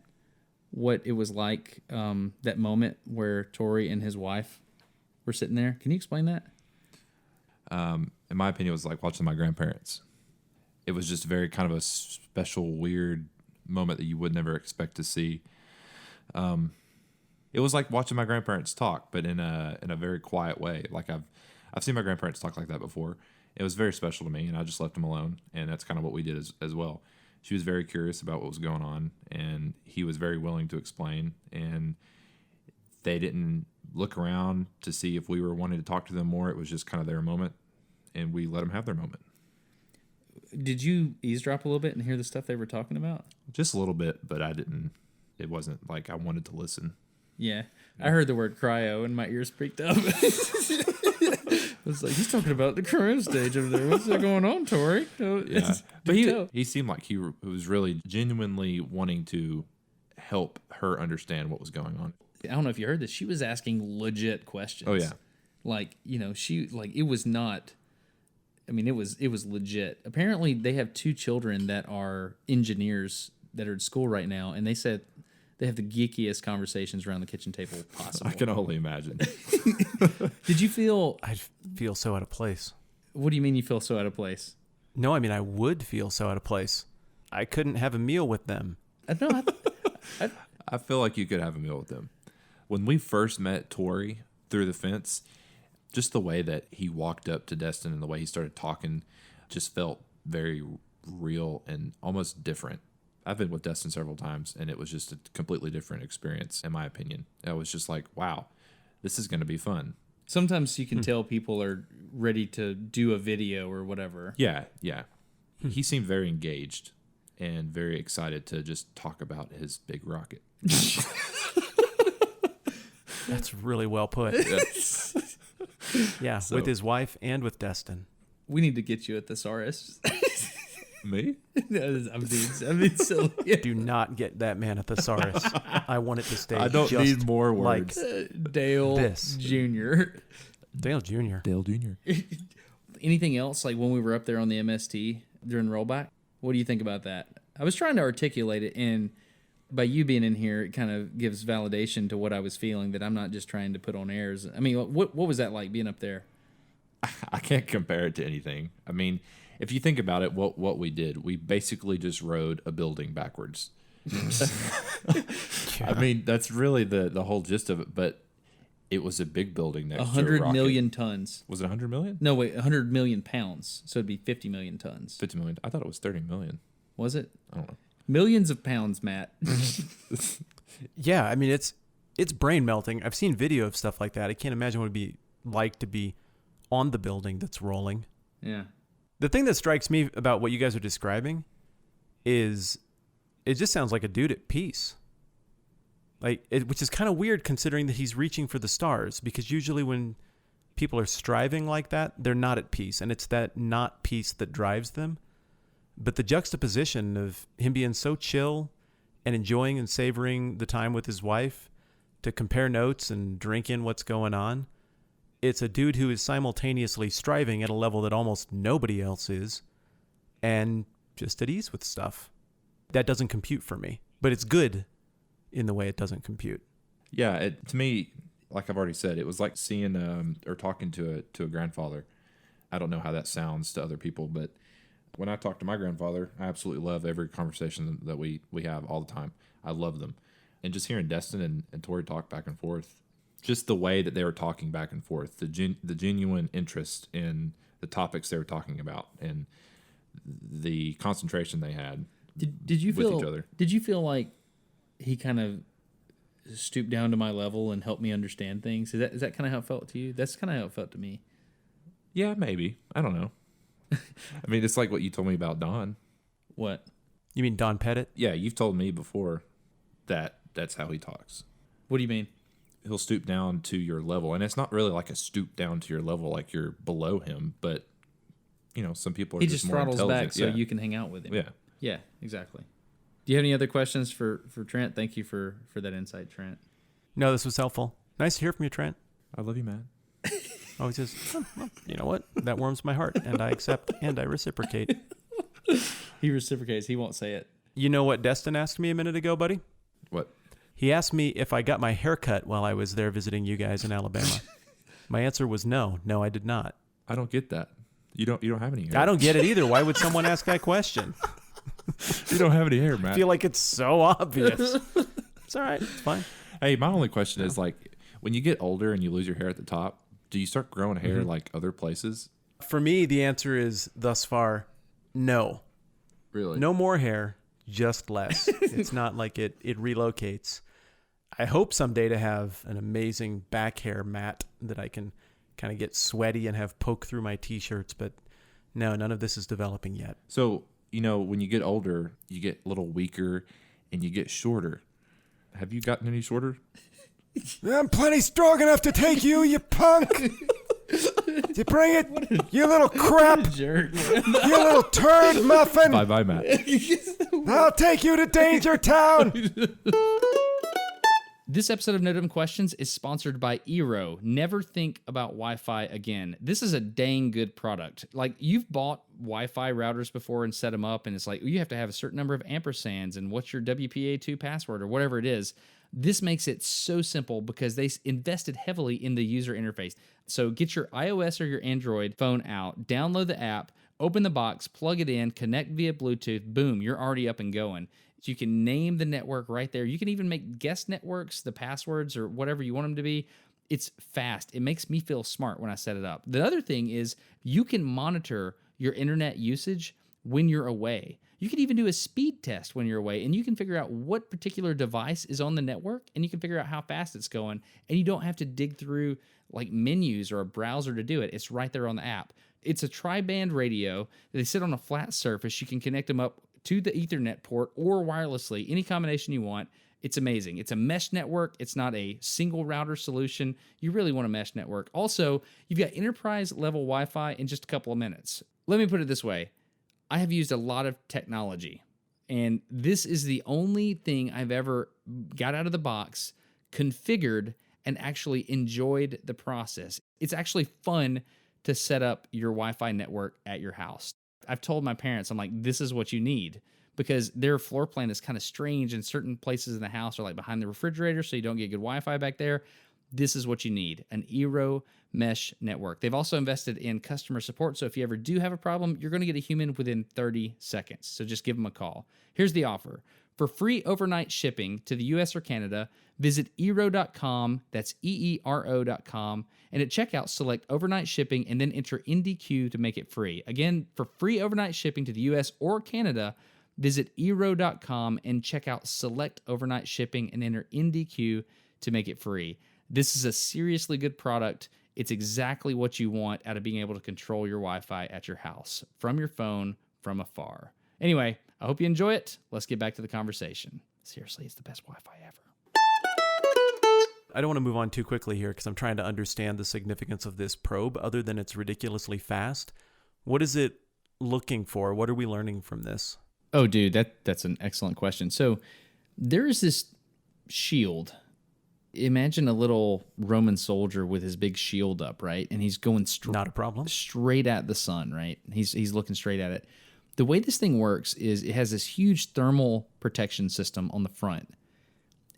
what it was like, that moment where Tory and his wife were sitting there? Can you explain that? In my opinion, it was like watching my grandparents. It was just very kind of a special, weird moment that you would never expect to see. It was like watching my grandparents talk, but in a very quiet way. Like I've seen my grandparents talk like that before. It was very special to me, and I just left them alone, and that's kind of what we did as well. She was very curious about what was going on, and he was very willing to explain, and they didn't look around to see if we were wanting to talk to them more. It was just kind of their moment, and we let them have their moment. Did you eavesdrop a little bit and hear the stuff they were talking about? Just a little bit, but I didn't. It wasn't like I wanted to listen. Yeah. I heard the word cryo, and my ears pricked up. I was like, he's talking about the cryo stage over there. What's going on, Tory? Yeah, but he seemed like he was really genuinely wanting to help her understand what was going on. I don't know if you heard this. She was asking legit questions. Oh yeah, like she it was not. I mean, it was legit. Apparently, they have 2 children that are engineers that are at school right now, and they said they have the geekiest conversations around the kitchen table possible. I can only imagine. Did you feel? I feel so out of place. What do you mean you feel so out of place? No, I mean I would feel so out of place. I couldn't have a meal with them. No, I feel like you could have a meal with them. When we first met Tory through the fence, just the way that he walked up to Destin and the way he started talking just felt very real and almost different. I've been with Destin several times, and it was just a completely different experience, in my opinion. I was just like, wow, this is going to be fun. Sometimes you can tell people are ready to do a video or whatever. Yeah. He seemed very engaged and very excited to just talk about his big rocket. That's really well put. Yeah, with his wife and with Destin. We need to get you a thesaurus. Me? I'm being silly. Do not get that man a thesaurus. I want it to stay. I don't just need more words. Like Dale this. Jr. Dale Jr. Dale Jr. Anything else, like when we were up there on the MST during rollback? What do you think about that? I was trying to articulate it, and by you being in here, it kind of gives validation to what I was feeling, that I'm not just trying to put on airs. I mean, what was that like being up there? I can't compare it to anything. I mean, if you think about it, what we did, we basically just rode a building backwards. I mean, that's really the whole gist of it, but it was a big building next to a 100 million tons. Was it 100 million? No, wait, 100 million pounds. So it'd be 50 million tons. 50 million. I thought it was 30 million. Was it? I don't know. Millions of pounds, Matt. Yeah, I mean, it's brain melting. I've seen video of stuff like that. I can't imagine what it'd be like to be on the building that's rolling. Yeah. The thing that strikes me about what you guys are describing is it just sounds like a dude at peace. Which is kind of weird considering that he's reaching for the stars, because usually when people are striving like that, they're not at peace, and it's that not peace that drives them. But the juxtaposition of him being so chill and enjoying and savoring the time with his wife to compare notes and drink in what's going on, it's a dude who is simultaneously striving at a level that almost nobody else is and just at ease with stuff. That doesn't compute for me, but it's good in the way it doesn't compute. Yeah, to me, like I've already said, it was like seeing or talking to a grandfather. I don't know how that sounds to other people, but when I talk to my grandfather, I absolutely love every conversation that we have all the time. I love them. And just hearing Destin and Tory talk back and forth, just the way that they were talking back and forth, the genuine interest in the topics they were talking about and the concentration they had Did you with feel, each other. Did you feel like he kind of stooped down to my level and helped me understand things? Is that kind of how it felt to you? That's kind of how it felt to me. Yeah, maybe. I don't know. I mean, it's like what you told me about Don. What? You mean Don Pettit? Yeah, you've told me before that that's how he talks. What do you mean? He'll stoop down to your level. And it's not really like a stoop down to your level like you're below him, but, some people are He just just more throttles intelligent. back so you can hang out with him. Yeah. Yeah, exactly. Do you have any other questions for Trent? Thank you for that insight, Trent. No, this was helpful. Nice to hear from you, Trent. I love you, man. Oh, he says, well, you know what? That warms my heart, and I accept and I reciprocate. He reciprocates. He won't say it. You know what Destin asked me a minute ago, buddy? What? He asked me if I got my hair cut while I was there visiting you guys in Alabama. My answer was no. No, I did not. I don't get that. You don't have any hair. I don't get it either. Why would someone ask that question? You don't have any hair, Matt. I feel like it's so obvious. It's all right. It's fine. Hey, my only question is like, when you get older and you lose your hair at the top, do you start growing hair like other places? For me, the answer is thus far, no. Really? No more hair, just less. It's not like it relocates. I hope someday to have an amazing back hair mat that I can kind of get sweaty and have poke through my t-shirts, but no, none of this is developing yet. So, when you get older, you get a little weaker and you get shorter. Have you gotten any shorter? I'm plenty strong enough to take you, you punk. You bring it, you little crap. Jerk. You little turd muffin. Bye, Matt. I'll take you to Danger Town. This episode of No Dumb Questions is sponsored by Eero. Never think about Wi-Fi again. This is a dang good product. Like, you've bought Wi-Fi routers before and set them up, and it's like, you have to have a certain number of ampersands, and what's your WPA2 password, or whatever it is. This makes it so simple because they invested heavily in the user interface. So get your iOS or your Android phone out, download the app, open the box, plug it in, connect via Bluetooth, boom, you're already up and going. So you can name the network right there. You can even make guest networks, the passwords, or whatever you want them to be. It's fast. It makes me feel smart when I set it up. The other thing is you can monitor your internet usage when you're away. You can even do a speed test when you're away, and you can figure out what particular device is on the network, and you can figure out how fast it's going, and you don't have to dig through like menus or a browser to do it. It's right there on the app. It's a tri-band radio. They sit on a flat surface. You can connect them up to the Ethernet port or wirelessly, any combination you want. It's amazing. It's a mesh network. It's not a single router solution. You really want a mesh network. Also, you've got enterprise level Wi-Fi in just a couple of minutes. Let me put it this way. I have used a lot of technology, and this is the only thing I've ever got out of the box, configured, and actually enjoyed the process. It's actually fun to set up your Wi-Fi network at your house. I've told my parents, I'm like, this is what you need, because their floor plan is kind of strange, and certain places in the house are like behind the refrigerator, so you don't get good Wi-Fi back there. This is what you need, an Eero mesh network. They've also invested in customer support, so if you ever do have a problem, you're going to get a human within 30 seconds. So just give them a call. Here's the offer. For free overnight shipping to the US or Canada, visit Eero.com, that's EERO.com, and at checkout, select overnight shipping and then enter NDQ to make it free. Again, for free overnight shipping to the US or Canada, visit Eero.com and check out select overnight shipping and enter NDQ to make it free. This is a seriously good product. It's exactly what you want out of being able to control your Wi-Fi at your house from your phone from afar. Anyway, I hope you enjoy it. Let's get back to the conversation. Seriously, it's the best Wi-Fi ever. I don't want to move on too quickly here because I'm trying to understand the significance of this probe other than it's ridiculously fast. What is it looking for? What are we learning from this? Oh, dude, that's an excellent question. So there is this shield. Imagine a little Roman soldier with his big shield up, right? And he's going Not a problem. straight at the sun, right? He's looking straight at it. The way this thing works is it has this huge thermal protection system on the front,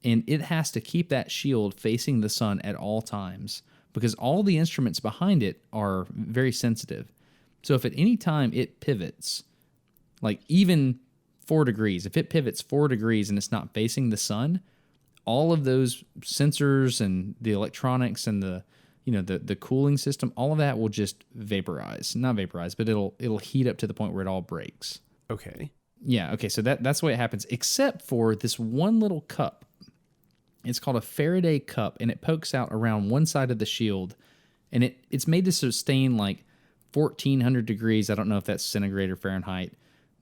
and it has to keep that shield facing the sun at all times because all the instruments behind it are very sensitive. So if at any time it pivots, like even 4 degrees, if it pivots 4 degrees and it's not facing the sun, all of those sensors and the electronics and the cooling system, all of that will just vaporize. Not vaporize, but it'll heat up to the point where it all breaks. Okay. Yeah, okay, so that's the way it happens, except for this one little cup. It's called a Faraday Cup, and it pokes out around one side of the shield, and it's made to sustain like 1,400 degrees. I don't know if that's centigrade or Fahrenheit,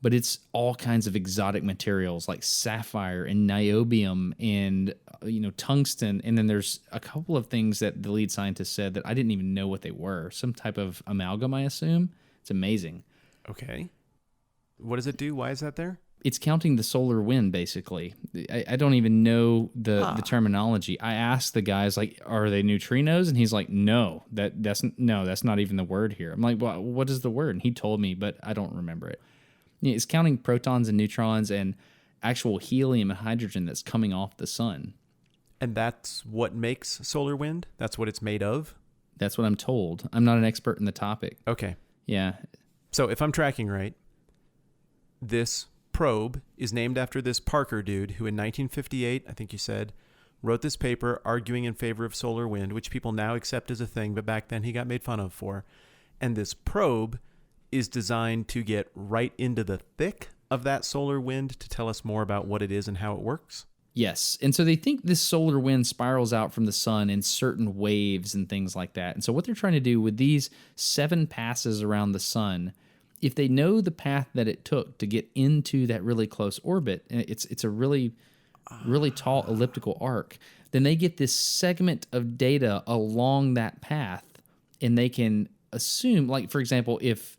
but it's all kinds of exotic materials like sapphire and niobium and tungsten, and then there's a couple of things that the lead scientist said that I didn't even know what they were. Some type of amalgam, I assume. It's amazing. Okay. What does it do? Why is that there? It's counting the solar wind, basically. I don't even know the terminology. I asked the guys, like, are they neutrinos? And he's like, no, that's not even the word here. I'm like, well, what is the word? And he told me, but I don't remember it. It's counting protons and neutrons and actual helium and hydrogen that's coming off the sun. And that's what makes solar wind? That's what it's made of? That's what I'm told. I'm not an expert in the topic. Okay. Yeah. So if I'm tracking right, this probe is named after this Parker dude who in 1958, I think you said, wrote this paper arguing in favor of solar wind, which people now accept as a thing, but back then he got made fun of for. And this probe is designed to get right into the thick of that solar wind to tell us more about what it is and how it works. Yes. And so they think this solar wind spirals out from the sun in certain waves and things like that. And so what they're trying to do with these 7 passes around the sun, if they know the path that it took to get into that really close orbit, it's a really tall elliptical arc, then they get this segment of data along that path, and they can assume, like, for example, if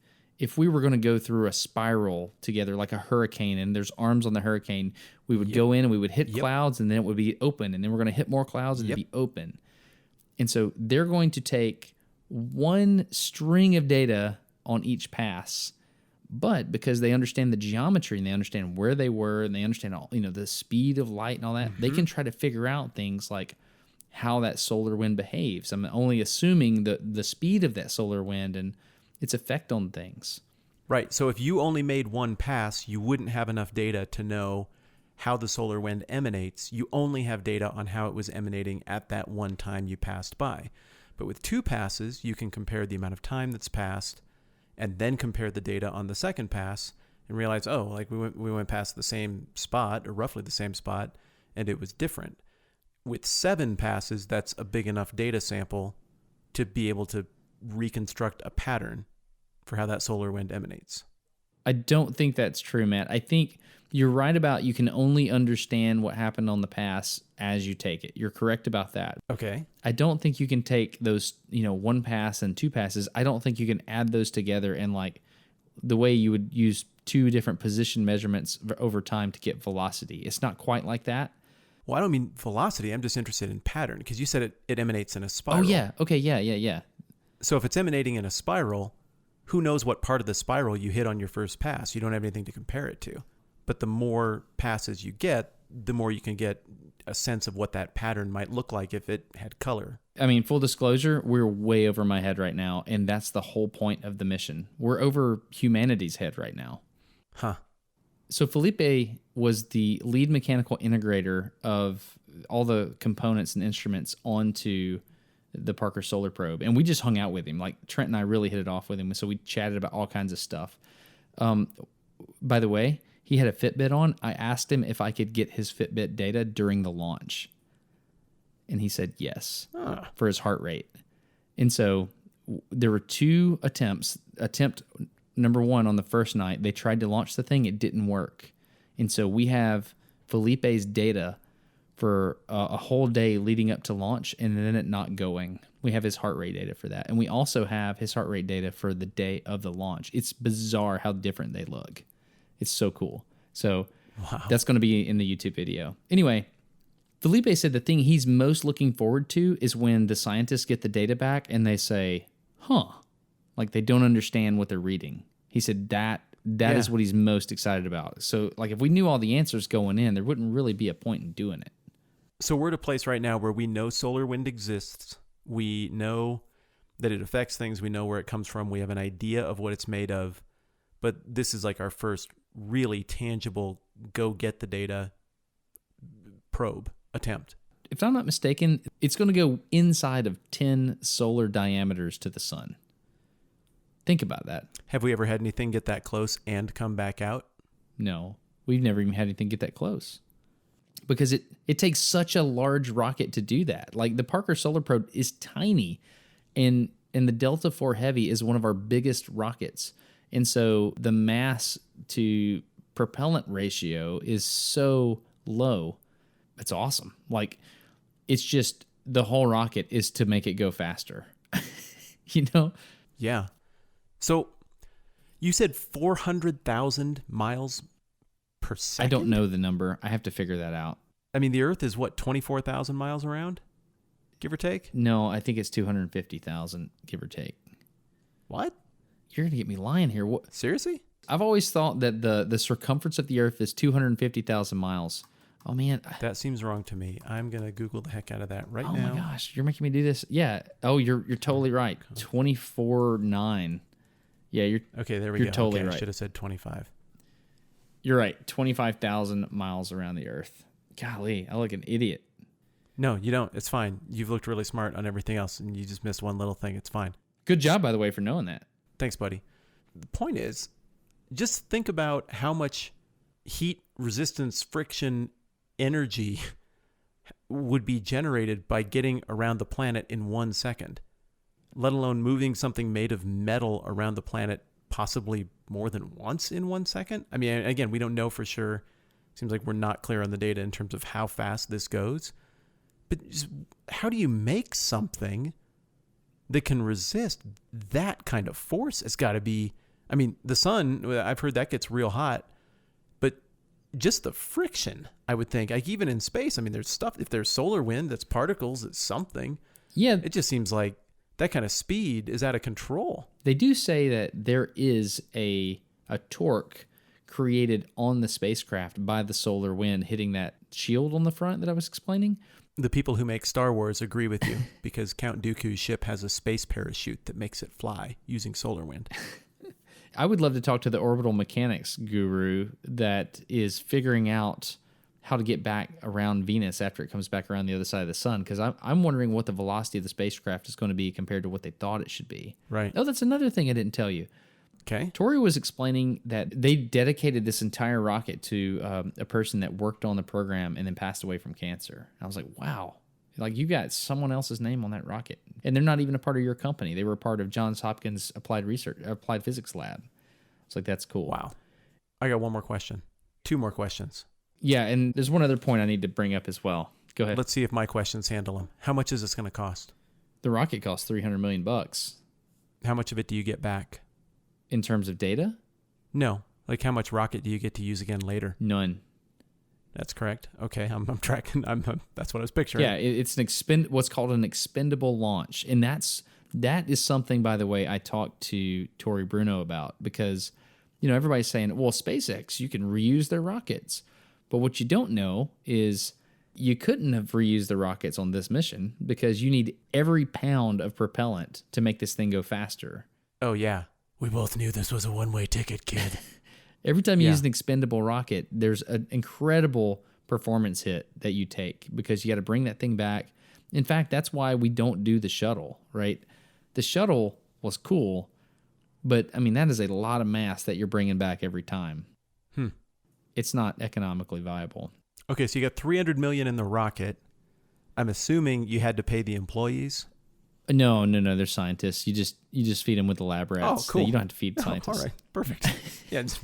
we were going to go through a spiral together, like a hurricane, and there's arms on the hurricane, we would go in and we would hit clouds, and then it would be open, and then we're going to hit more clouds, and it'd be open. And so they're going to take one string of data on each pass, but because they understand the geometry and they understand where they were and they understand all, the speed of light and all that, they can try to figure out things like how that solar wind behaves. I'm only assuming the speed of that solar wind and its effect on things. Right. So if you only made one pass, you wouldn't have enough data to know how the solar wind emanates. You only have data on how it was emanating at that one time you passed by. But with 2 passes, you can compare the amount of time that's passed and then compare the data on the second pass and realize, oh, like we went past the same spot or roughly the same spot, and it was different. With 7 passes, that's a big enough data sample to be able to reconstruct a pattern for how that solar wind emanates. I don't think that's true, Matt. I think you're right about you can only understand what happened on the pass as you take it. You're correct about that. Okay. I don't think you can take those, 1 pass and 2 passes. I don't think you can add those together and like the way you would use 2 different position measurements over time to get velocity. It's not quite like that. Well, I don't mean velocity. I'm just interested in pattern because you said it emanates in a spiral. Oh, yeah. Okay. Yeah. So if it's emanating in a spiral, who knows what part of the spiral you hit on your first pass? You don't have anything to compare it to. But the more passes you get, the more you can get a sense of what that pattern might look like if it had color. I mean, full disclosure, we're way over my head right now, and that's the whole point of the mission. We're over humanity's head right now. Huh. So Felipe was the lead mechanical integrator of all the components and instruments onto the Parker Solar Probe, and we just hung out with him. Like Trent and I really hit it off with him, so we chatted about all kinds of stuff. By the way, he had a Fitbit on. I asked him if I could get his Fitbit data during the launch, and he said yes for his heart rate. And so there were 2 attempts. Attempt number 1 on the first night, they tried to launch the thing. It didn't work. And so we have Felipe's data for a whole day leading up to launch and then it not going. We have his heart rate data for that. And we also have his heart rate data for the day of the launch. It's bizarre how different they look. It's so cool. So That's going to be in the YouTube video. Anyway, Felipe said the thing he's most looking forward to is when the scientists get the data back and they say, like they don't understand what they're reading. He said That is what he's most excited about. So, like, if we knew all the answers going in, there wouldn't really be a point in doing it. So we're at a place right now where we know solar wind exists. We know that it affects things. We know where it comes from. We have an idea of what it's made of. But this is like our first really tangible go get the data probe attempt. If I'm not mistaken, it's going to go inside of 10 solar diameters to the sun. Think about that. Have we ever had anything get that close and come back out? No, we've never even had anything get that close. Because it takes such a large rocket to do that. Like the Parker Solar Probe is tiny, and the Delta IV Heavy is one of our biggest rockets. And so the mass to propellant ratio is so low. It's awesome. Like, it's just the whole rocket is to make it go faster. You know? Yeah. So you said 400,000 miles per second? I don't know the number. I have to figure that out. I mean, the Earth is what, 24,000 miles around? Give or take? No, I think it's 250,000, give or take. What? You're going to get me lying here. What? Seriously? I've always thought that the circumference of the Earth is 250,000 miles. Oh, man. That seems wrong to me. I'm going to Google the heck out of that right now. Oh, my gosh. You're making me do this. Yeah. Oh, you're totally right. 24.9. Yeah, you're okay. There we you're go. Totally okay, right. I should have said 25. You're right. 25,000 miles around the Earth. Golly, I look an idiot. No, you don't. It's fine. You've looked really smart on everything else, and you just missed one little thing. It's fine. Good job, by the way, for knowing that. Thanks, buddy. The point is, just think about how much heat resistance, friction, energy would be generated by getting around the planet in 1 second, let alone moving something made of metal around the planet possibly more than once in 1 second. I mean, again, we don't know for sure. Seems like we're not clear on the data in terms of how fast this goes. But just, how do you make something that can resist that kind of force? It's got to be, I mean, the sun, I've heard that gets real hot, but just the friction, I would think, like even in space, I mean, there's stuff, if there's solar wind, that's particles, it's something. Yeah. It just seems like that kind of speed is out of control. They do say that there is a torque created on the spacecraft by the solar wind hitting that shield on the front that I was explaining. The people who make Star Wars agree with you because Count Dooku's ship has a space parachute that makes it fly using solar wind. I would love to talk to the orbital mechanics guru that is figuring out how to get back around Venus after it comes back around the other side of the sun, because I'm wondering what the velocity of the spacecraft is going to be compared to what they thought it should be. Right. Oh, that's another thing I didn't tell you. Okay. Tory was explaining that they dedicated this entire rocket to a person that worked on the program and then passed away from cancer. I was like, wow. Like, you got someone else's name on that rocket. And they're not even a part of your company. They were a part of Johns Hopkins Applied Physics Lab. It's like, that's cool. Wow. I got one more question. Two more questions. Yeah, and there's one other point I need to bring up as well. Go ahead. Let's see if my questions handle them. How much is this going to cost? The rocket costs $300 million. How much of it do you get back? In terms of data? No. Like, how much rocket do you get to use again later? None. That's correct. Okay, I'm tracking. That's what I was picturing. Yeah, it's what's called an expendable launch, and that is something, by the way, I talked to Tory Bruno about, because everybody's saying, well, SpaceX, you can reuse their rockets, but what you don't know is you couldn't have reused the rockets on this mission because you need every pound of propellant to make this thing go faster. Oh yeah, we both knew this was a one-way ticket, kid. Every time you use an expendable rocket, there's an incredible performance hit that you take because you got to bring that thing back. In fact, that's why we don't do the shuttle, right? The shuttle was cool, but I mean, that is a lot of mass that you're bringing back every time. It's not economically viable. Okay, so you got $300 million in the rocket. I'm assuming you had to pay the employees. No, they're scientists. You just feed them with the lab rats. Oh, cool. You don't have to feed scientists. All right, perfect. Yeah, just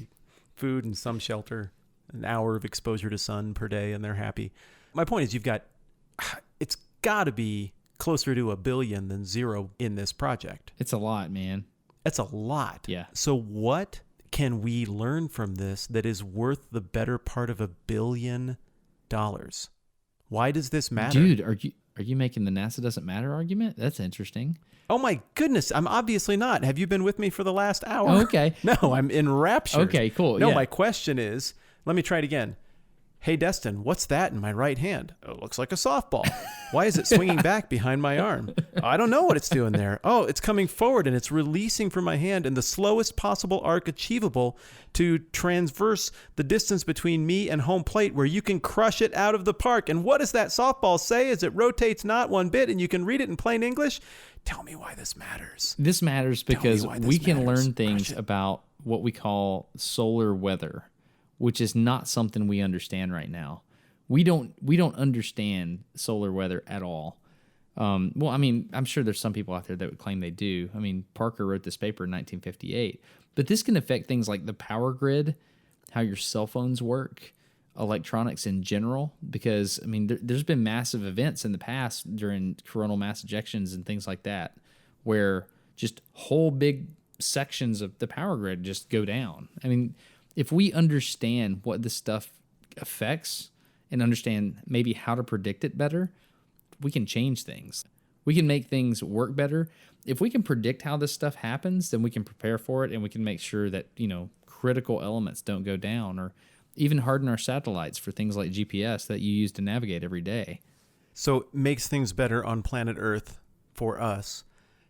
food and some shelter, an hour of exposure to sun per day, and they're happy. My point is, it's got to be closer to $1 billion than zero in this project. It's a lot, man. That's a lot. Yeah. So what can we learn from this that is worth the better part of $1 billion? Why does this matter? Dude, Are you making the NASA doesn't matter argument? That's interesting. Oh my goodness, I'm obviously not. Have you been with me for the last hour? Oh, okay. No, I'm enraptured. Okay, cool. No, yeah. my question is, let me try it again. Hey, Destin, what's that in my right hand? Oh, it looks like a softball. Why is it swinging back behind my arm? I don't know what it's doing there. Oh, it's coming forward and it's releasing from my hand in the slowest possible arc achievable to transverse the distance between me and home plate where you can crush it out of the park. And what does that softball say as it rotates not one bit and you can read it in plain English? Tell me why this matters. This matters because we can matters. learn things about what we call solar weather, which is not something we understand right now. We don't understand solar weather at all. Well, I mean, I'm sure there's some people out there that would claim they do. I mean, Parker wrote this paper in 1958. But this can affect things like the power grid, how your cell phones work, electronics in general, because, I mean, there's been massive events in the past during coronal mass ejections and things like that, where just whole big sections of the power grid just go down. I mean, if we understand what this stuff affects and understand maybe how to predict it better, we can change things. We can make things work better. If we can predict how this stuff happens, then we can prepare for it and we can make sure that, critical elements don't go down, or even harden our satellites for things like GPS that you use to navigate every day. So it makes things better on planet Earth for us.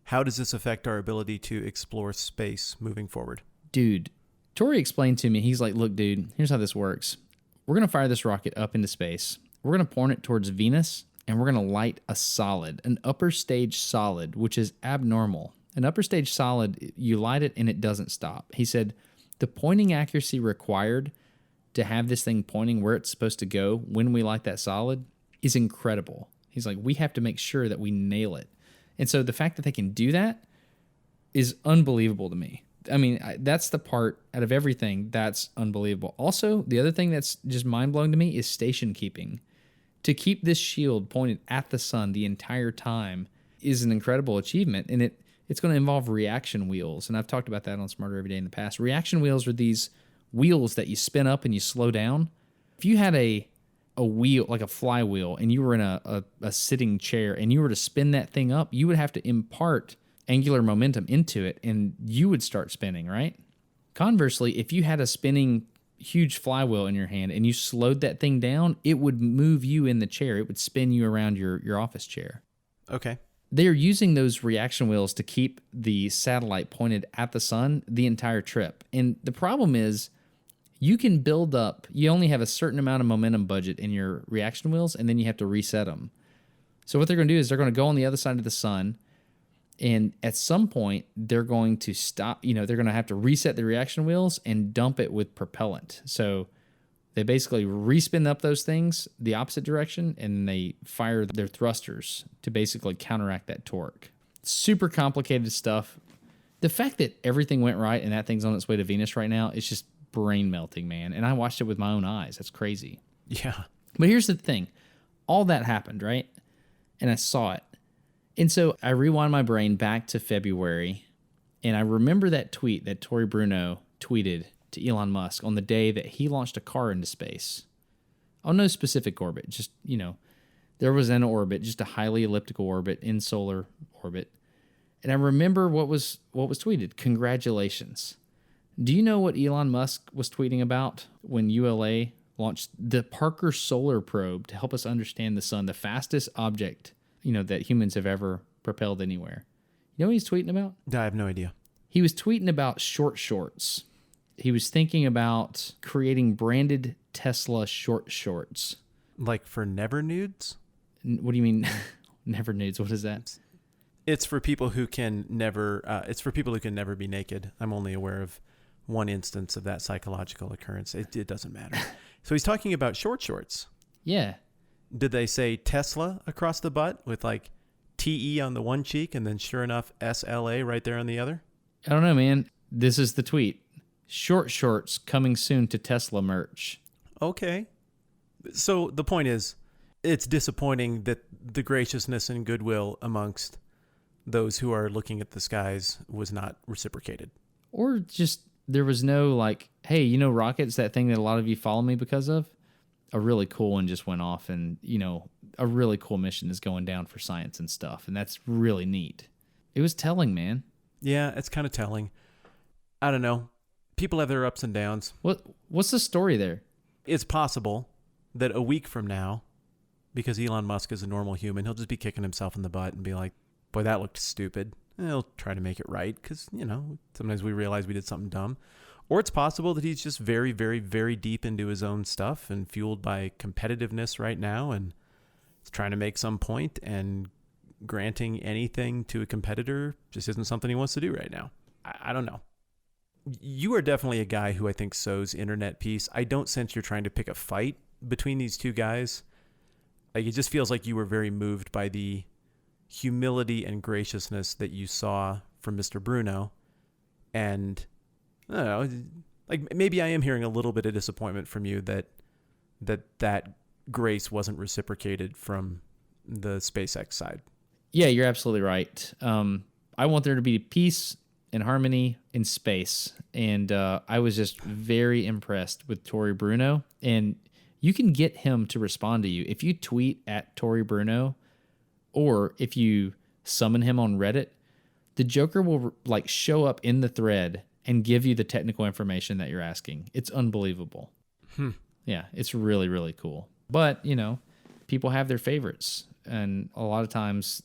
How does this affect our ability to explore space moving forward? Dude, Tory explained to me, he's like, look, dude, here's how this works. We're going to fire this rocket up into space. We're going to point it towards Venus, and we're going to light a solid, an upper stage solid, which is abnormal. An upper stage solid, you light it and it doesn't stop. He said, the pointing accuracy required to have this thing pointing where it's supposed to go when we light that solid is incredible. He's like, we have to make sure that we nail it. And so the fact that they can do that is unbelievable to me. I mean, that's the part out of everything that's unbelievable. Also, the other thing that's just mind-blowing to me is station keeping. To keep this shield pointed at the sun the entire time is an incredible achievement, and it's going to involve reaction wheels. And I've talked about that on Smarter Every Day in the past. Reaction wheels are these wheels that you spin up and you slow down. If you had a wheel, like a flywheel, and you were in a sitting chair and you were to spin that thing up, you would have to impart angular momentum into it and you would start spinning, right? Conversely, if you had a spinning huge flywheel in your hand and you slowed that thing down, it would move you in the chair. It would spin you around your office chair. Okay. They are using those reaction wheels to keep the satellite pointed at the sun the entire trip. And the problem is you can build up, you only have a certain amount of momentum budget in your reaction wheels, and then you have to reset them. So what they're going to do is they're going to go on the other side of the sun, and at some point they're going to stop, they're going to have to reset the reaction wheels and dump it with propellant. So they basically respin up those things the opposite direction, and they fire their thrusters to basically counteract that torque. Super complicated stuff. The fact that everything went right and that thing's on its way to Venus right now is just brain melting, man. And I watched it with my own eyes. That's crazy. Yeah. But here's the thing. All that happened, right? And I saw it. And so I rewind my brain back to February, and I remember that tweet that Tory Bruno tweeted to Elon Musk on the day that he launched a car into space. On no specific orbit, just, there was an orbit, just a highly elliptical orbit in solar orbit. And I remember what was tweeted. Congratulations. Do you know what Elon Musk was tweeting about when ULA launched the Parker Solar Probe to help us understand the sun, the fastest object, that humans have ever propelled anywhere? You know what he's tweeting about? I have no idea. He was tweeting about short shorts. He was thinking about creating branded Tesla short shorts. Like for never nudes? What do you mean never nudes? What is that? It's for people who can never be naked. I'm only aware of one instance of that psychological occurrence. It doesn't matter. So he's talking about short shorts. Yeah. Did they say Tesla across the butt with like TE on the one cheek and then sure enough SLA right there on the other? I don't know, man. This is the tweet. Short shorts coming soon to Tesla merch. Okay. So the point is, it's disappointing that the graciousness and goodwill amongst those who are looking at the skies was not reciprocated. Or just there was no like, hey, Rockets, that thing that a lot of you follow me because of? A really cool one just went off, and, a really cool mission is going down for science and stuff, and that's really neat. It was telling, man. Yeah, it's kind of telling. I don't know. People have their ups and downs. What's the story there? It's possible that a week from now, because Elon Musk is a normal human, he'll just be kicking himself in the butt and be like, boy, that looked stupid. And he'll try to make it right because, sometimes we realize we did something dumb. Or it's possible that he's just very, very, very deep into his own stuff and fueled by competitiveness right now and is trying to make some point, and granting anything to a competitor just isn't something he wants to do right now. I don't know. You are definitely a guy who I think sows internet peace. I don't sense you're trying to pick a fight between these two guys. Like, it just feels like you were very moved by the humility and graciousness that you saw from Mr. Bruno. And I don't know, like maybe I am hearing a little bit of disappointment from you that grace wasn't reciprocated from the SpaceX side. Yeah, you're absolutely right. I want there to be peace and harmony in space. And I was just very impressed with Tory Bruno. And you can get him to respond to you. If you tweet at Tory Bruno, or if you summon him on Reddit, the Joker will like show up in the thread and give you the technical information that you're asking. It's unbelievable. Yeah, it's really, really cool. But, people have their favorites. And a lot of times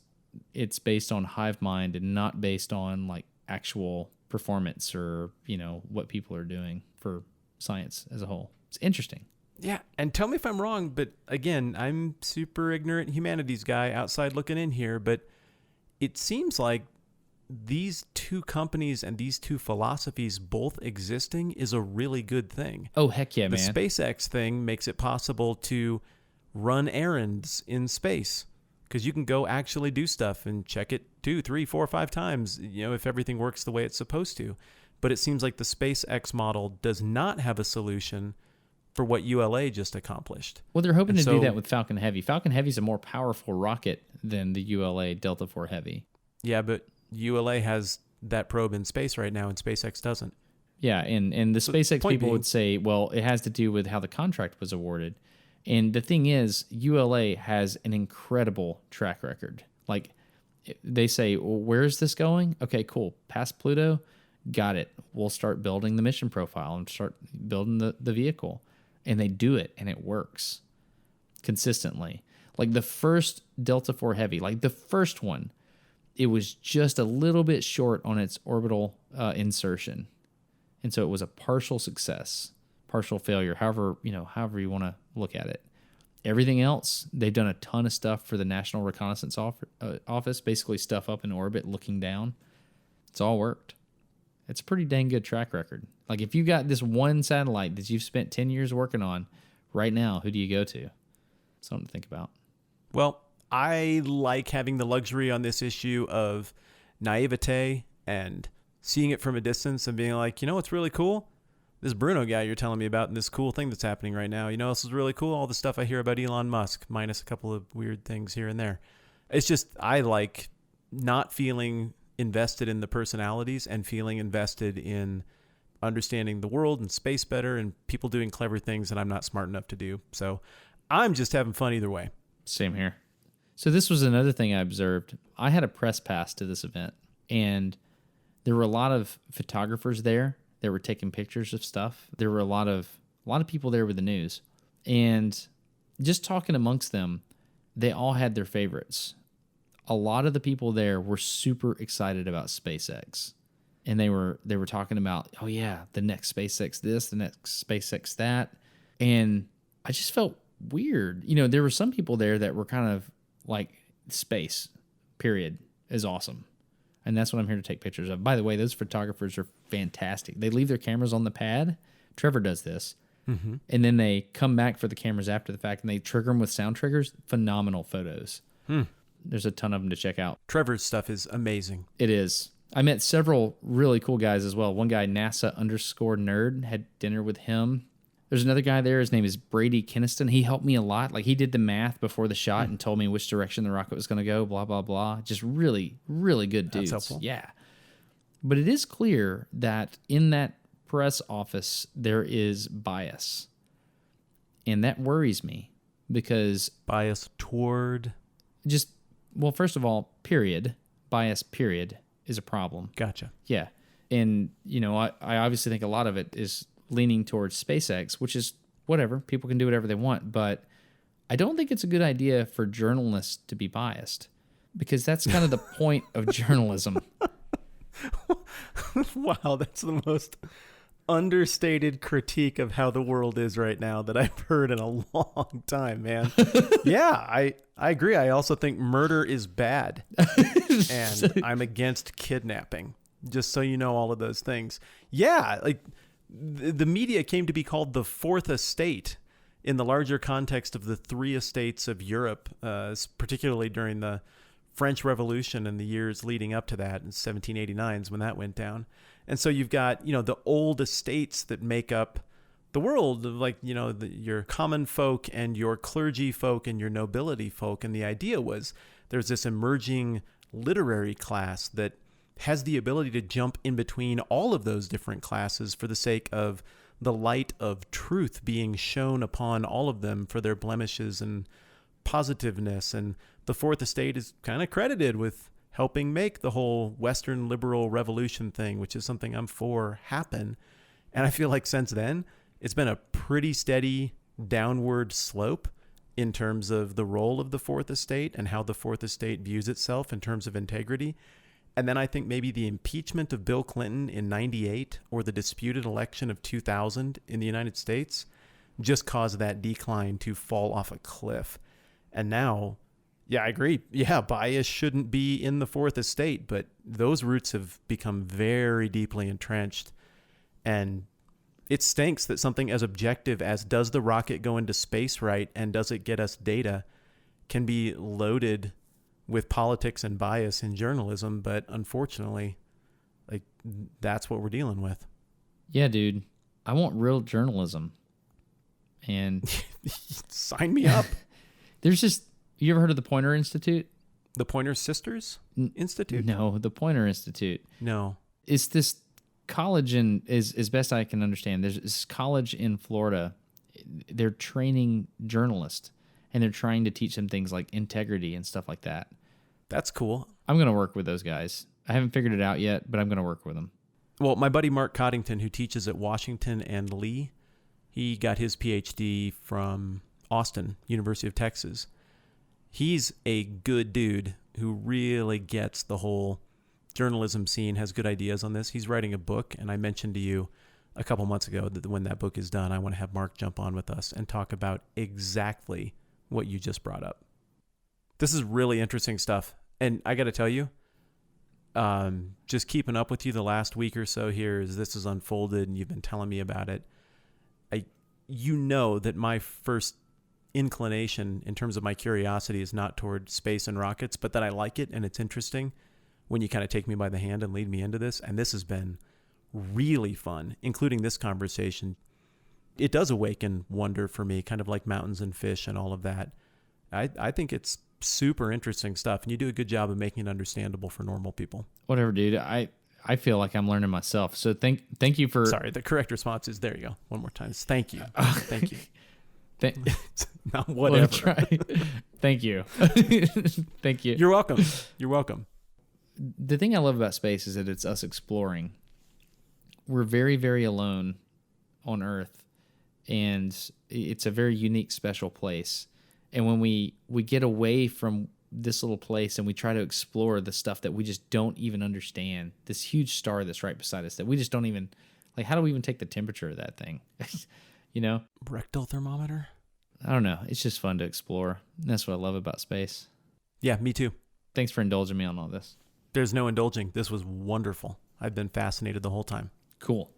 it's based on hive mind and not based on like actual performance or, what people are doing for science as a whole. It's interesting. Yeah, and tell me if I'm wrong, but again, I'm super ignorant humanities guy outside looking in here, but it seems like these two companies and these two philosophies both existing is a really good thing. Oh, heck yeah, man. The SpaceX thing makes it possible to run errands in space because you can go actually do stuff and check it 2, 3, 4, 5 times, if everything works the way it's supposed to. But it seems like the SpaceX model does not have a solution for what ULA just accomplished. Well, they're hoping to do that with Falcon Heavy. Falcon Heavy is a more powerful rocket than the ULA Delta IV Heavy. Yeah, but ULA has that probe in space right now, and SpaceX doesn't. Yeah, and the SpaceX people would say, well, it has to do with how the contract was awarded. And the thing is, ULA has an incredible track record. Like, they say, well, where's this going? Okay, cool. Past Pluto? Got it. We'll start building the mission profile and start building the vehicle. And they do it, and it works consistently. Like the first Delta IV Heavy, like the first one, it was just a little bit short on its orbital insertion. And so it was a partial success, partial failure, however you want to look at it. Everything else, they've done a ton of stuff for the National Reconnaissance Office, basically stuff up in orbit looking down. It's all worked. It's a pretty dang good track record. Like if you got this one satellite that you've spent 10 years working on right now, who do you go to? Something to think about. Well, I like having the luxury on this issue of naivete and seeing it from a distance and being like, what's really cool? This Bruno guy you're telling me about and this cool thing that's happening right now. This is really cool. All the stuff I hear about Elon Musk, minus a couple of weird things here and there. It's just, I like not feeling invested in the personalities and feeling invested in understanding the world and space better and people doing clever things that I'm not smart enough to do. So I'm just having fun either way. Same here. So this was another thing I observed. I had a press pass to this event, and there were a lot of photographers there that were taking pictures of stuff. There were a lot of people there with the news, and just talking amongst them, they all had their favorites. A lot of the people there were super excited about SpaceX, and they were talking about, oh yeah, the next SpaceX this, the next SpaceX that, and I just felt weird. There were some people there that were kind of like, space, period, is awesome. And that's what I'm here to take pictures of. By the way, those photographers are fantastic. They leave their cameras on the pad. Trevor does this. Mm-hmm. And then they come back for the cameras after the fact, and they trigger them with sound triggers. Phenomenal photos. There's a ton of them to check out. Trevor's stuff is amazing. It is. I met several really cool guys as well. One guy, NASA_nerd, had dinner with him. There's another guy there. His name is Brady Keniston. He helped me a lot. Like, he did the math before the shot and told me which direction the rocket was going to go, blah, blah, blah. Just really, really good dudes. That's helpful. Yeah. But it is clear that in that press office, there is bias. And that worries me because Bias toward. just, well, first of all, bias, period, is a problem. Gotcha. Yeah. And, I obviously think a lot of it is leaning towards SpaceX, which is whatever. People can do whatever they want. But I don't think it's a good idea for journalists to be biased, because that's kind of the point of journalism. Wow, that's the most understated critique of how the world is right now that I've heard in a long time, man. Yeah, I agree. I also think murder is bad. And I'm against kidnapping. Just so you know, all of those things. Yeah, like the media came to be called the Fourth Estate in the larger context of the three estates of Europe, particularly during the French Revolution and the years leading up to that in 1789 is when that went down. And so you've got, the old estates that make up the world, like, your common folk and your clergy folk and your nobility folk. And the idea was there's this emerging literary class that has the ability to jump in between all of those different classes for the sake of the light of truth being shown upon all of them for their blemishes and positiveness. And the Fourth Estate is kind of credited with helping make the whole Western liberal revolution thing, which is something I'm for, happen. And I feel like since then, it's been a pretty steady downward slope in terms of the role of the Fourth Estate and how the Fourth Estate views itself in terms of integrity. And then I think maybe the impeachment of Bill Clinton in 98 or the disputed election of 2000 in the United States just caused that decline to fall off a cliff. And now, yeah, I agree. Yeah, bias shouldn't be in the Fourth Estate, but those roots have become very deeply entrenched. And it stinks that something as objective as does the rocket go into space right and does it get us data can be loaded with politics and bias in journalism. But unfortunately, like, that's what we're dealing with. Yeah, dude. I want real journalism. And sign me up. There's just, you ever heard of the Poynter Institute? The Poynter Sisters Institute? No, the Poynter Institute. No. It's this college as best I can understand, there's this college in Florida. They're training journalists, and they're trying to teach them things like integrity and stuff like that. That's cool. I'm going to work with those guys. I haven't figured it out yet, but I'm going to work with them. Well, my buddy Mark Coddington, who teaches at Washington and Lee, he got his PhD from Austin, University of Texas. He's a good dude who really gets the whole journalism scene, has good ideas on this. He's writing a book, and I mentioned to you a couple months ago that when that book is done, I want to have Mark jump on with us and talk about exactly what you just brought up. This is really interesting stuff. And I got to tell you, just keeping up with you the last week or so here as this has unfolded and you've been telling me about it, you know that my first inclination in terms of my curiosity is not toward space and rockets, but that I like it and it's interesting when you kind of take me by the hand and lead me into this. And this has been really fun, including this conversation. It does awaken wonder for me, kind of like mountains and fish and all of that. I think it's super interesting stuff, and you do a good job of making it understandable for normal people. Whatever, dude. I feel like I'm learning myself. So thank you for... Sorry, the correct response is, there you go. One more time. Thank you. Thank you. Not whatever. Thank you. Thank you. You're welcome. You're welcome. The thing I love about space is that it's us exploring. We're very, very alone on Earth, and it's a very unique, special place. And when we get away from this little place and we try to explore the stuff that we just don't even understand, this huge star that's right beside us that we just don't even, like, how do we even take the temperature of that thing? You know? Rectal thermometer? I don't know. It's just fun to explore. That's what I love about space. Yeah, me too. Thanks for indulging me on all this. There's no indulging. This was wonderful. I've been fascinated the whole time. Cool.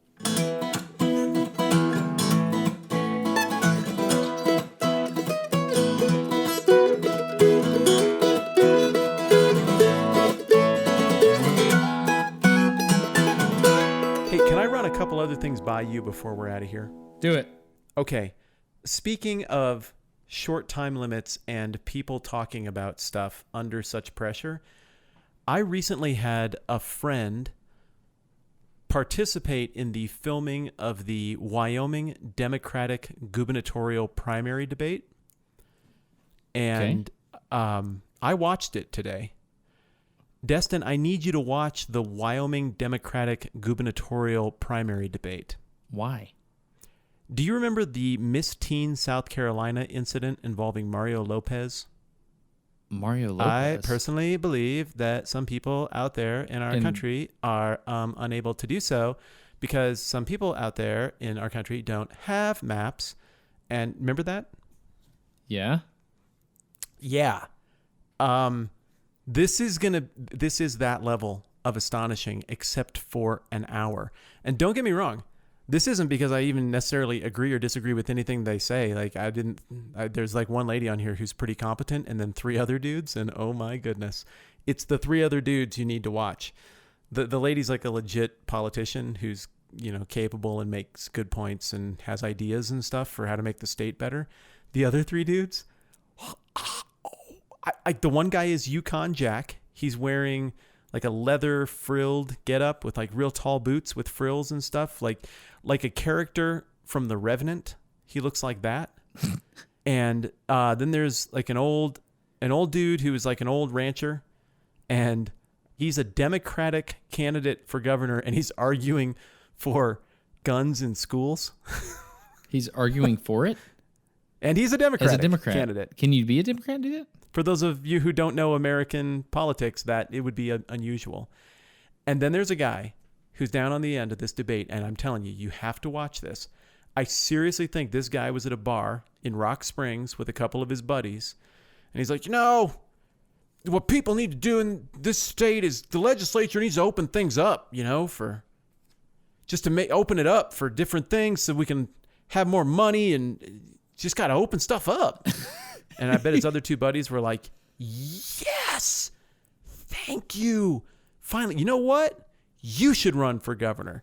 A couple other things by you before we're out of here. Do it. Okay. Speaking of short time limits and people talking about stuff under such pressure, I recently had a friend participate in the filming of the Wyoming Democratic gubernatorial primary debate. And I watched it today. Destin, I need you to watch the Wyoming Democratic gubernatorial primary debate. Why? Do you remember the Miss Teen South Carolina incident involving Mario Lopez? Mario Lopez? I personally believe that some people out there in our country are unable to do so because some people out there in our country don't have maps. And remember that? Yeah. Yeah. This is that level of astonishing, except for an hour. And don't get me wrong, this isn't because I even necessarily agree or disagree with anything they say. Like there's like one lady on here who's pretty competent, and then 3 other dudes, and oh my goodness, it's the 3 other dudes you need to watch. The lady's like a legit politician who's capable and makes good points and has ideas and stuff for how to make the state better. The other 3 dudes. The one guy is Yukon Jack. He's wearing like a leather frilled getup with like real tall boots with frills and stuff, like a character from The Revenant. He looks like that. And then there's like an old dude who is like an old rancher, and he's a Democratic candidate for governor, and he's arguing for guns in schools. He's arguing for it? And he's a Democratic candidate. Can you be a Democrat and do that? For those of you who don't know American politics, that it would be unusual. And then there's a guy who's down on the end of this debate, and I'm telling you, you have to watch this. I seriously think this guy was at a bar in Rock Springs with a couple of his buddies, and he's like, what people need to do in this state is the legislature needs to open things up, for just to open it up for different things so we can have more money, and just got to open stuff up. And I bet his other 2 buddies were like, yes, thank you. Finally, you know what? You should run for governor.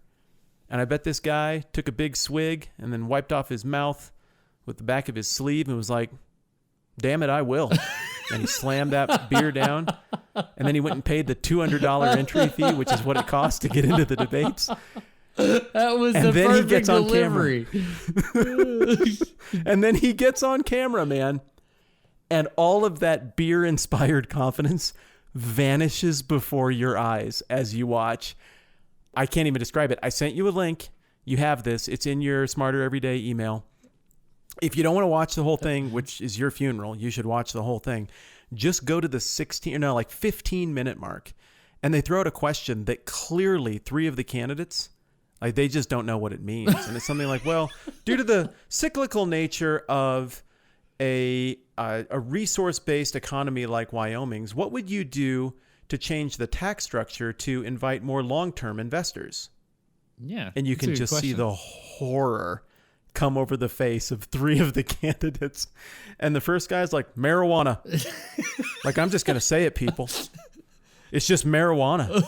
And I bet this guy took a big swig and then wiped off his mouth with the back of his sleeve and was like, damn it, I will. And he slammed that beer down. And then he went and paid the $200 entry fee, which is what it costs to get into the debates. That was and the then perfect he gets on delivery. And then he gets on camera, man. And all of that beer-inspired confidence vanishes before your eyes as you watch. I can't even describe it. I sent you a link. You have this. It's in your Smarter Everyday email. If you don't want to watch the whole thing, which is your funeral, you should watch the whole thing. Just go to the 15-minute mark. And they throw out a question that clearly 3 of the candidates, like, they just don't know what it means. And it's something like, well, due to the cyclical nature of a resource-based economy like Wyoming's, what would you do to change the tax structure to invite more long-term investors? Yeah. And you can just see the horror come over the face of 3 of the candidates. And the first guy's like, marijuana. Like, I'm just going to say it, people. It's just marijuana.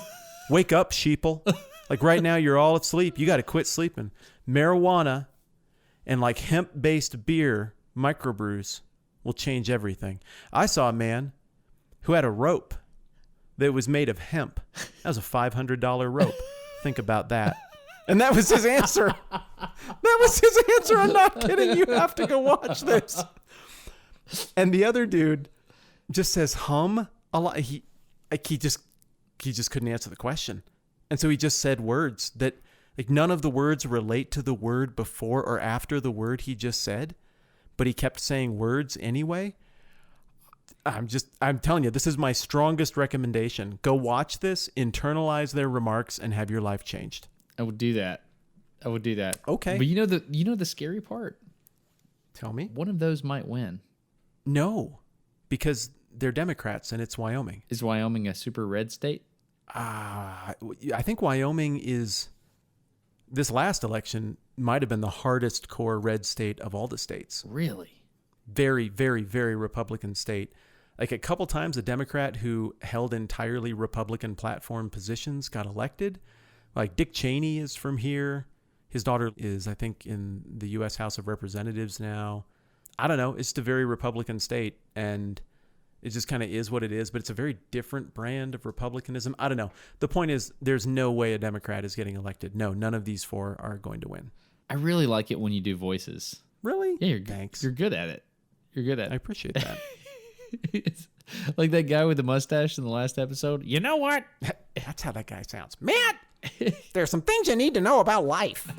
Wake up, sheeple. Like, right now, you're all asleep. You got to quit sleeping. Marijuana and like hemp-based beer microbrews will change everything. I saw a man who had a rope that was made of hemp. That was a $500 rope. Think about that. And that was his answer. That was his answer. I'm not kidding. You have to go watch this. And the other dude just says hum a lot. He just couldn't answer the question. And so he just said words that, like, none of the words relate to the word before or after the word he just said, but he kept saying words anyway. I'm telling you, this is my strongest recommendation. Go watch this, internalize their remarks, and have your life changed. I would do that. Okay. But you know the scary part? Tell me. One of those might win. No, because they're Democrats and it's Wyoming. Is Wyoming a super red state? I think Wyoming is, this last election might have been the hardest core red state of all the states. Really? Very, very, very Republican state. Like, a couple times a Democrat who held entirely Republican platform positions got elected. Like, Dick Cheney is from here. His daughter is, I think, in the U.S. House of Representatives now. I don't know. It's just a very Republican state, and it just kind of is what it is, but it's a very different brand of Republicanism. I don't know. The point is, there's no way a Democrat is getting elected. No, none of these 4 are going to win. I really like it when you do voices. Really? Yeah, Thanks. You're good at it. I appreciate that. It's like that guy with the mustache in the last episode. You know what? That's how that guy sounds. Matt, there's some things you need to know about life.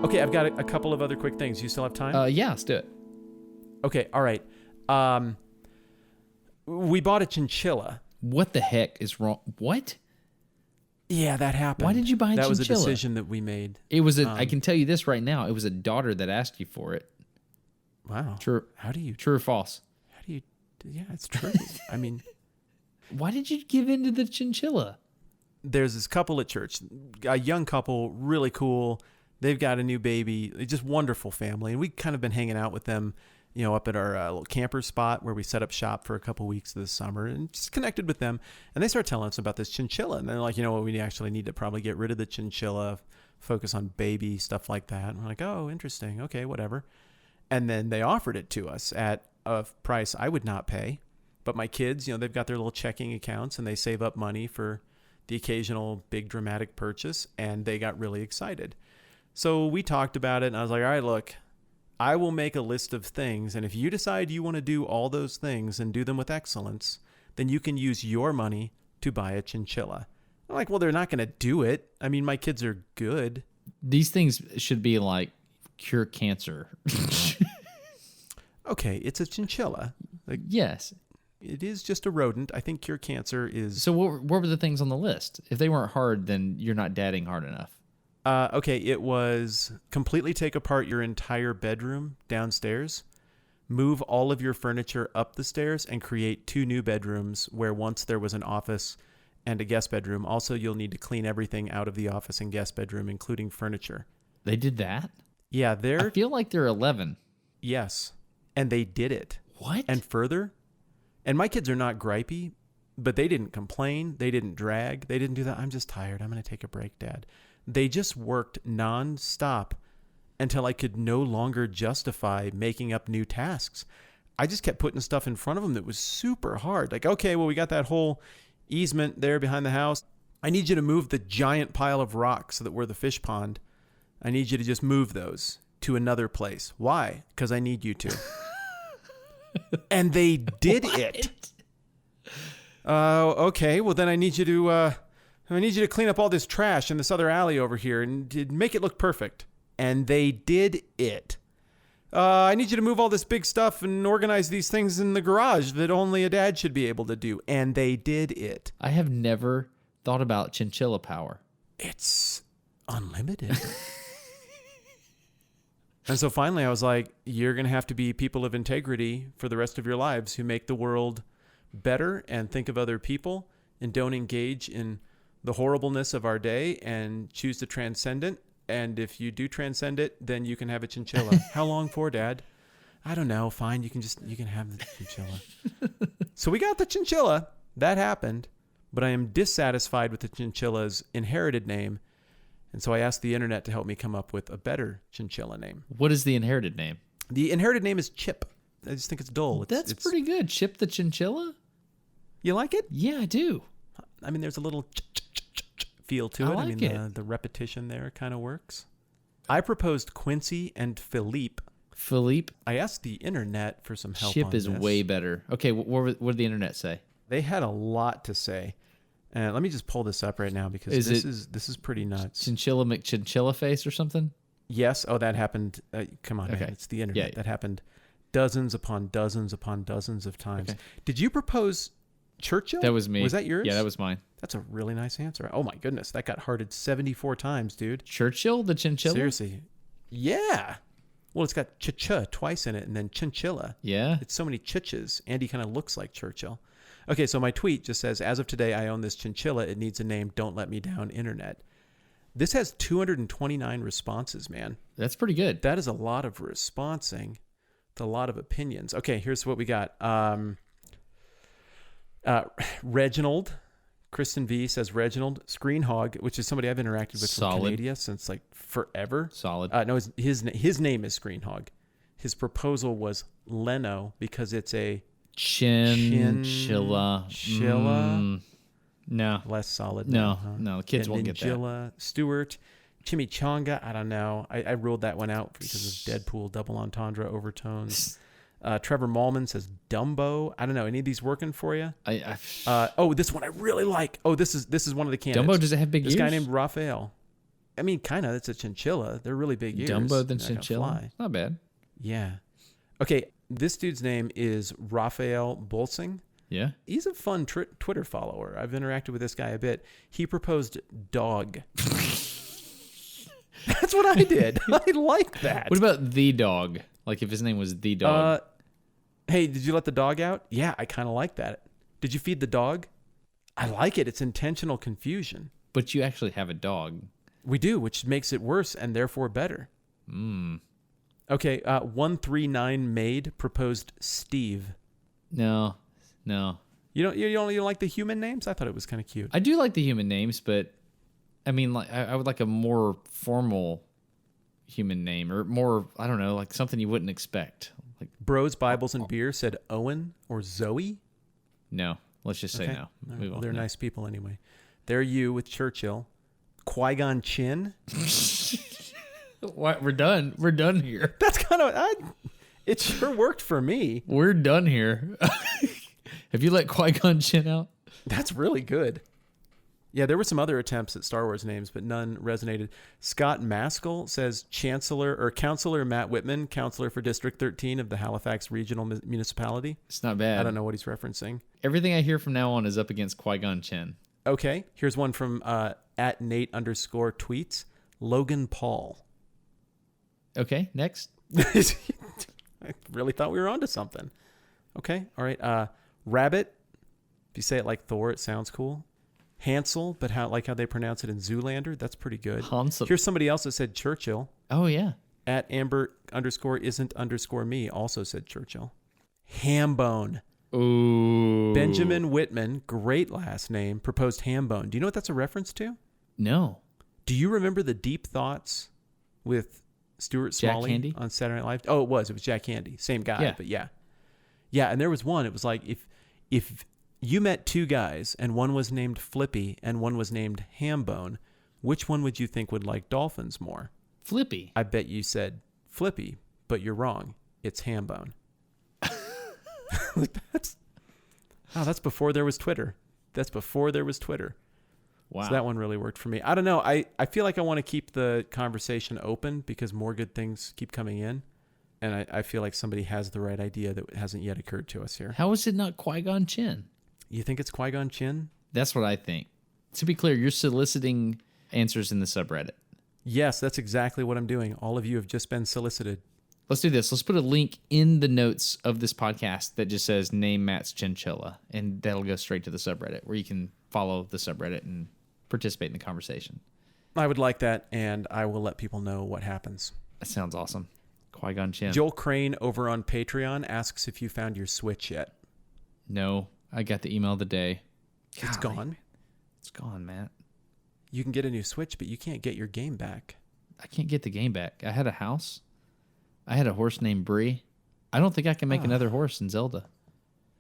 Okay, I've got a couple of other quick things. You still have time? Yeah, let's do it. Okay, all right. We bought a chinchilla. What the heck is wrong? What? Yeah, that happened. Why did you buy a That chinchilla? was a decision that we made. It was I can tell you this right now. It was a daughter that asked you for it. Wow. True. True or false? Yeah, it's true. I mean, why did you give in to the chinchilla? There's this couple at church, a young couple, really cool. They've got a new baby, just wonderful family. And we've kind of been hanging out with them, up at our little camper spot where we set up shop for a couple weeks this summer and just connected with them. And they start telling us about this chinchilla. And they're like, you know what, we actually need to probably get rid of the chinchilla, focus on baby, stuff like that. And we're like, oh, interesting. Okay, whatever. And then they offered it to us at a price I would not pay. But my kids, they've got their little checking accounts and they save up money for the occasional big dramatic purchase. And they got really excited. So we talked about it and I was like, all right, look, I will make a list of things. And if you decide you want to do all those things and do them with excellence, then you can use your money to buy a chinchilla. I'm like, well, they're not going to do it. I mean, my kids are good. These things should be like cure cancer. Okay, it's a chinchilla. Yes. It is just a rodent. I think cure cancer is... So what were the things on the list? If they weren't hard, then you're not dadding hard enough. Okay, it was completely take apart your entire bedroom downstairs, move all of your furniture up the stairs, and create 2 new bedrooms where once there was an office and a guest bedroom. Also, you'll need to clean everything out of the office and guest bedroom, including furniture. They did that? Yeah, I feel like they're 11. Yes, and they did it. What? And further, and my kids are not gripey, but they didn't complain. They didn't drag. They didn't do that. I'm just tired. I'm going to take a break, Dad. They just worked nonstop until I could no longer justify making up new tasks. I just kept putting stuff in front of them that was super hard. Like, okay, well, we got that whole easement there behind the house. I need you to move the giant pile of rocks that were the fish pond. I need you to just move those to another place. Why? Because I need you to. And they did it. Okay, well, then I need you to clean up all this trash in this other alley over here and make it look perfect. And they did it. I need you to move all this big stuff and organize these things in the garage that only a dad should be able to do. And they did it. I have never thought about chinchilla power. It's unlimited. And so finally I was like, you're going to have to be people of integrity for the rest of your lives who make the world better and think of other people and don't engage in the horribleness of our day and choose to transcend it. And if you do transcend it, then you can have a chinchilla. How long for, Dad? I don't know. Fine. You can have the chinchilla. So we got the chinchilla. That happened. But I am dissatisfied with the chinchilla's inherited name. And so I asked the internet to help me come up with a better chinchilla name. What is the inherited name? The inherited name is Chip. I just think it's dull. That's pretty good. Chip the chinchilla? You like it? Yeah, I do. I mean, there's a little feel to it. I like it. The repetition there kind of works. I proposed Quincy and Philippe. Philippe? I asked the internet for some help Chip on is this. way better. Okay, what did the internet say? They had a lot to say. Let me just pull this up right now because this is pretty nuts. Chinchilla McChinchilla face or something? Yes. Oh, that happened. Come on, okay. man. It's the internet. Yeah. That happened dozens upon dozens upon dozens of times. Okay. Did you propose Churchill? That was me. Was that yours? Yeah, that was mine. That's a really nice answer. Oh my goodness, that got hearted 74 times, dude. Churchill, the chinchilla? Seriously. Yeah. Well, it's got ch-ch twice in it and then chinchilla. Yeah. It's so many chiches. Andy kind of looks like Churchill. Okay, so my tweet just says, as of today, I own this chinchilla. It needs a name. Don't let me down, internet. This has 229 responses, man. That's pretty good. That is a lot of responsing. It's a lot of opinions. Okay, here's what we got. Reginald. Kristen V says Reginald. Screenhog, which is somebody I've interacted with from Canada since like forever. Solid. No, his name is Screenhog. His proposal was Leno because it's a Chinchilla. Chilla. No. Less solid. No, name, huh? no, the kids won't get that. Chinchilla. Stewart. Chimichanga, I don't know. I ruled that one out because of Deadpool double entendre overtones. Trevor Mallman says Dumbo. I don't know. Any of these working for you? This one I really like. Oh, this is one of the candidates. Dumbo, does it have big ears? This guy named Raphael. I mean, kind of. It's a chinchilla. They're really big ears. Dumbo the chinchilla? Not bad. Yeah. Okay, this dude's name is Raphael Bolsing. Yeah. He's a fun Twitter follower. I've interacted with this guy a bit. He proposed dog. That's what I did. I like that. What about the dog? Like if his name was the dog. Hey, did you let the dog out? Yeah, I kind of like that. Did you feed the dog? I like it. It's intentional confusion. But you actually have a dog. We do, which makes it worse and therefore better. Okay, 139 Maid proposed Steve. No. You don't like the human names? I thought it was kind of cute. I do like the human names, but I mean, like I would like a more formal human name, or more, I don't know, like something you wouldn't expect. Like Bros, Bibles, and Beer said Owen or Zoe. No, let's just say no. Well, they're nice people anyway. There you with Churchill. Qui-Gon Chin. What? We're done. We're done here. That's kind of... it sure worked for me. We're done here. Have you let Qui-Gon Chin out? That's really good. Yeah, there were some other attempts at Star Wars names, but none resonated. Scott Maskell says Counselor Matt Whitman, counselor for District 13 of the Halifax Regional Municipality. It's not bad. I don't know what he's referencing. Everything I hear from now on is up against Qui-Gon Chin. Okay, here's one from at Nate_tweets. Logan Paul. Okay, next. I really thought we were onto something. Okay, all right. Rabbit. If you say it like Thor, it sounds cool. Hansel, but how they pronounce it in Zoolander. That's pretty good. Hansel. Here's somebody else that said Churchill. Oh, yeah. At Amber_isn't_me also said Churchill. Hambone. Ooh. Benjamin Whitman, great last name, proposed Hambone. Do you know what that's a reference to? No. Do you remember the Deep Thoughts with Stuart Smalley on Saturday Night Live? Oh, it was Jack Handy. Same guy, yeah. But yeah. Yeah, and there was one. It was like if you met two guys and one was named Flippy and one was named Hambone, which one would you think would like dolphins more? Flippy. I bet you said Flippy, but you're wrong. It's Hambone. That's before there was Twitter. Wow. So that one really worked for me. I don't know. I feel like I want to keep the conversation open because more good things keep coming in. And I feel like somebody has the right idea that hasn't yet occurred to us here. How is it not Qui-Gon Chin? You think it's Qui-Gon Chin? That's what I think. To be clear, you're soliciting answers in the subreddit. Yes, that's exactly what I'm doing. All of you have just been solicited. Let's do this. Let's put a link in the notes of this podcast that just says name Matt's Chinchilla, and that'll go straight to the subreddit where you can follow the subreddit and participate in the conversation. I would like that, and I will let people know what happens. That sounds awesome. Qui-Gon Chin. Joel Crane over on Patreon asks if you found your Switch yet. No, I got the email of the day. It's gone. It's gone, Matt. You can get a new Switch, but you can't get your game back. I can't get the game back. I had a house. I had a horse named Bree. I don't think I can make another horse in Zelda.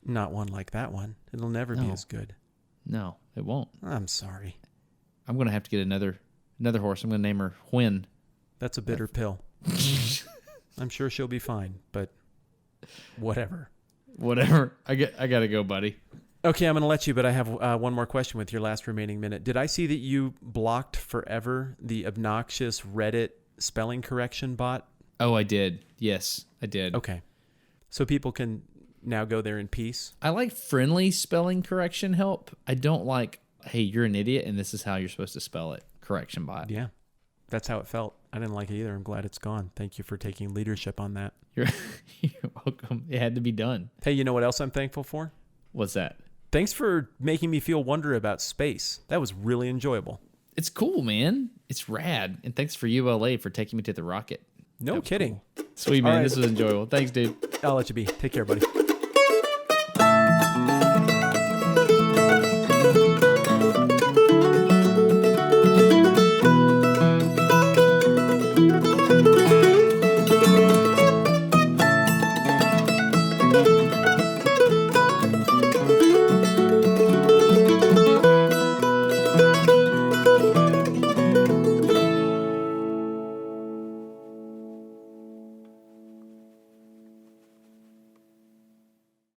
Not one like that one. It'll never be as good. No, it won't. I'm sorry. I'm going to have to get another horse. I'm going to name her Hwin. That's a bitter pill. I'm sure she'll be fine, but whatever. I got to go, buddy. Okay, I'm going to let you, but I have one more question with your last remaining minute. Did I see that you blocked forever the obnoxious Reddit spelling correction bot? Oh, I did. Yes, I did. Okay. So people can now go there in peace? I like friendly spelling correction help. I don't like, hey, you're an idiot and this is how you're supposed to spell it. Correction bot. Yeah. That's how it felt. I didn't like it either. I'm glad it's gone. Thank you for taking leadership on that. You're welcome. It had to be done. Hey, you know what else I'm thankful for? What's that? Thanks for making me feel wonder about space. That was really enjoyable. It's cool, man. It's rad. And thanks for ULA for taking me to the rocket. No kidding. Cool. Sweet, man. Right. This was enjoyable. Thanks, dude. I'll let you be. Take care, buddy.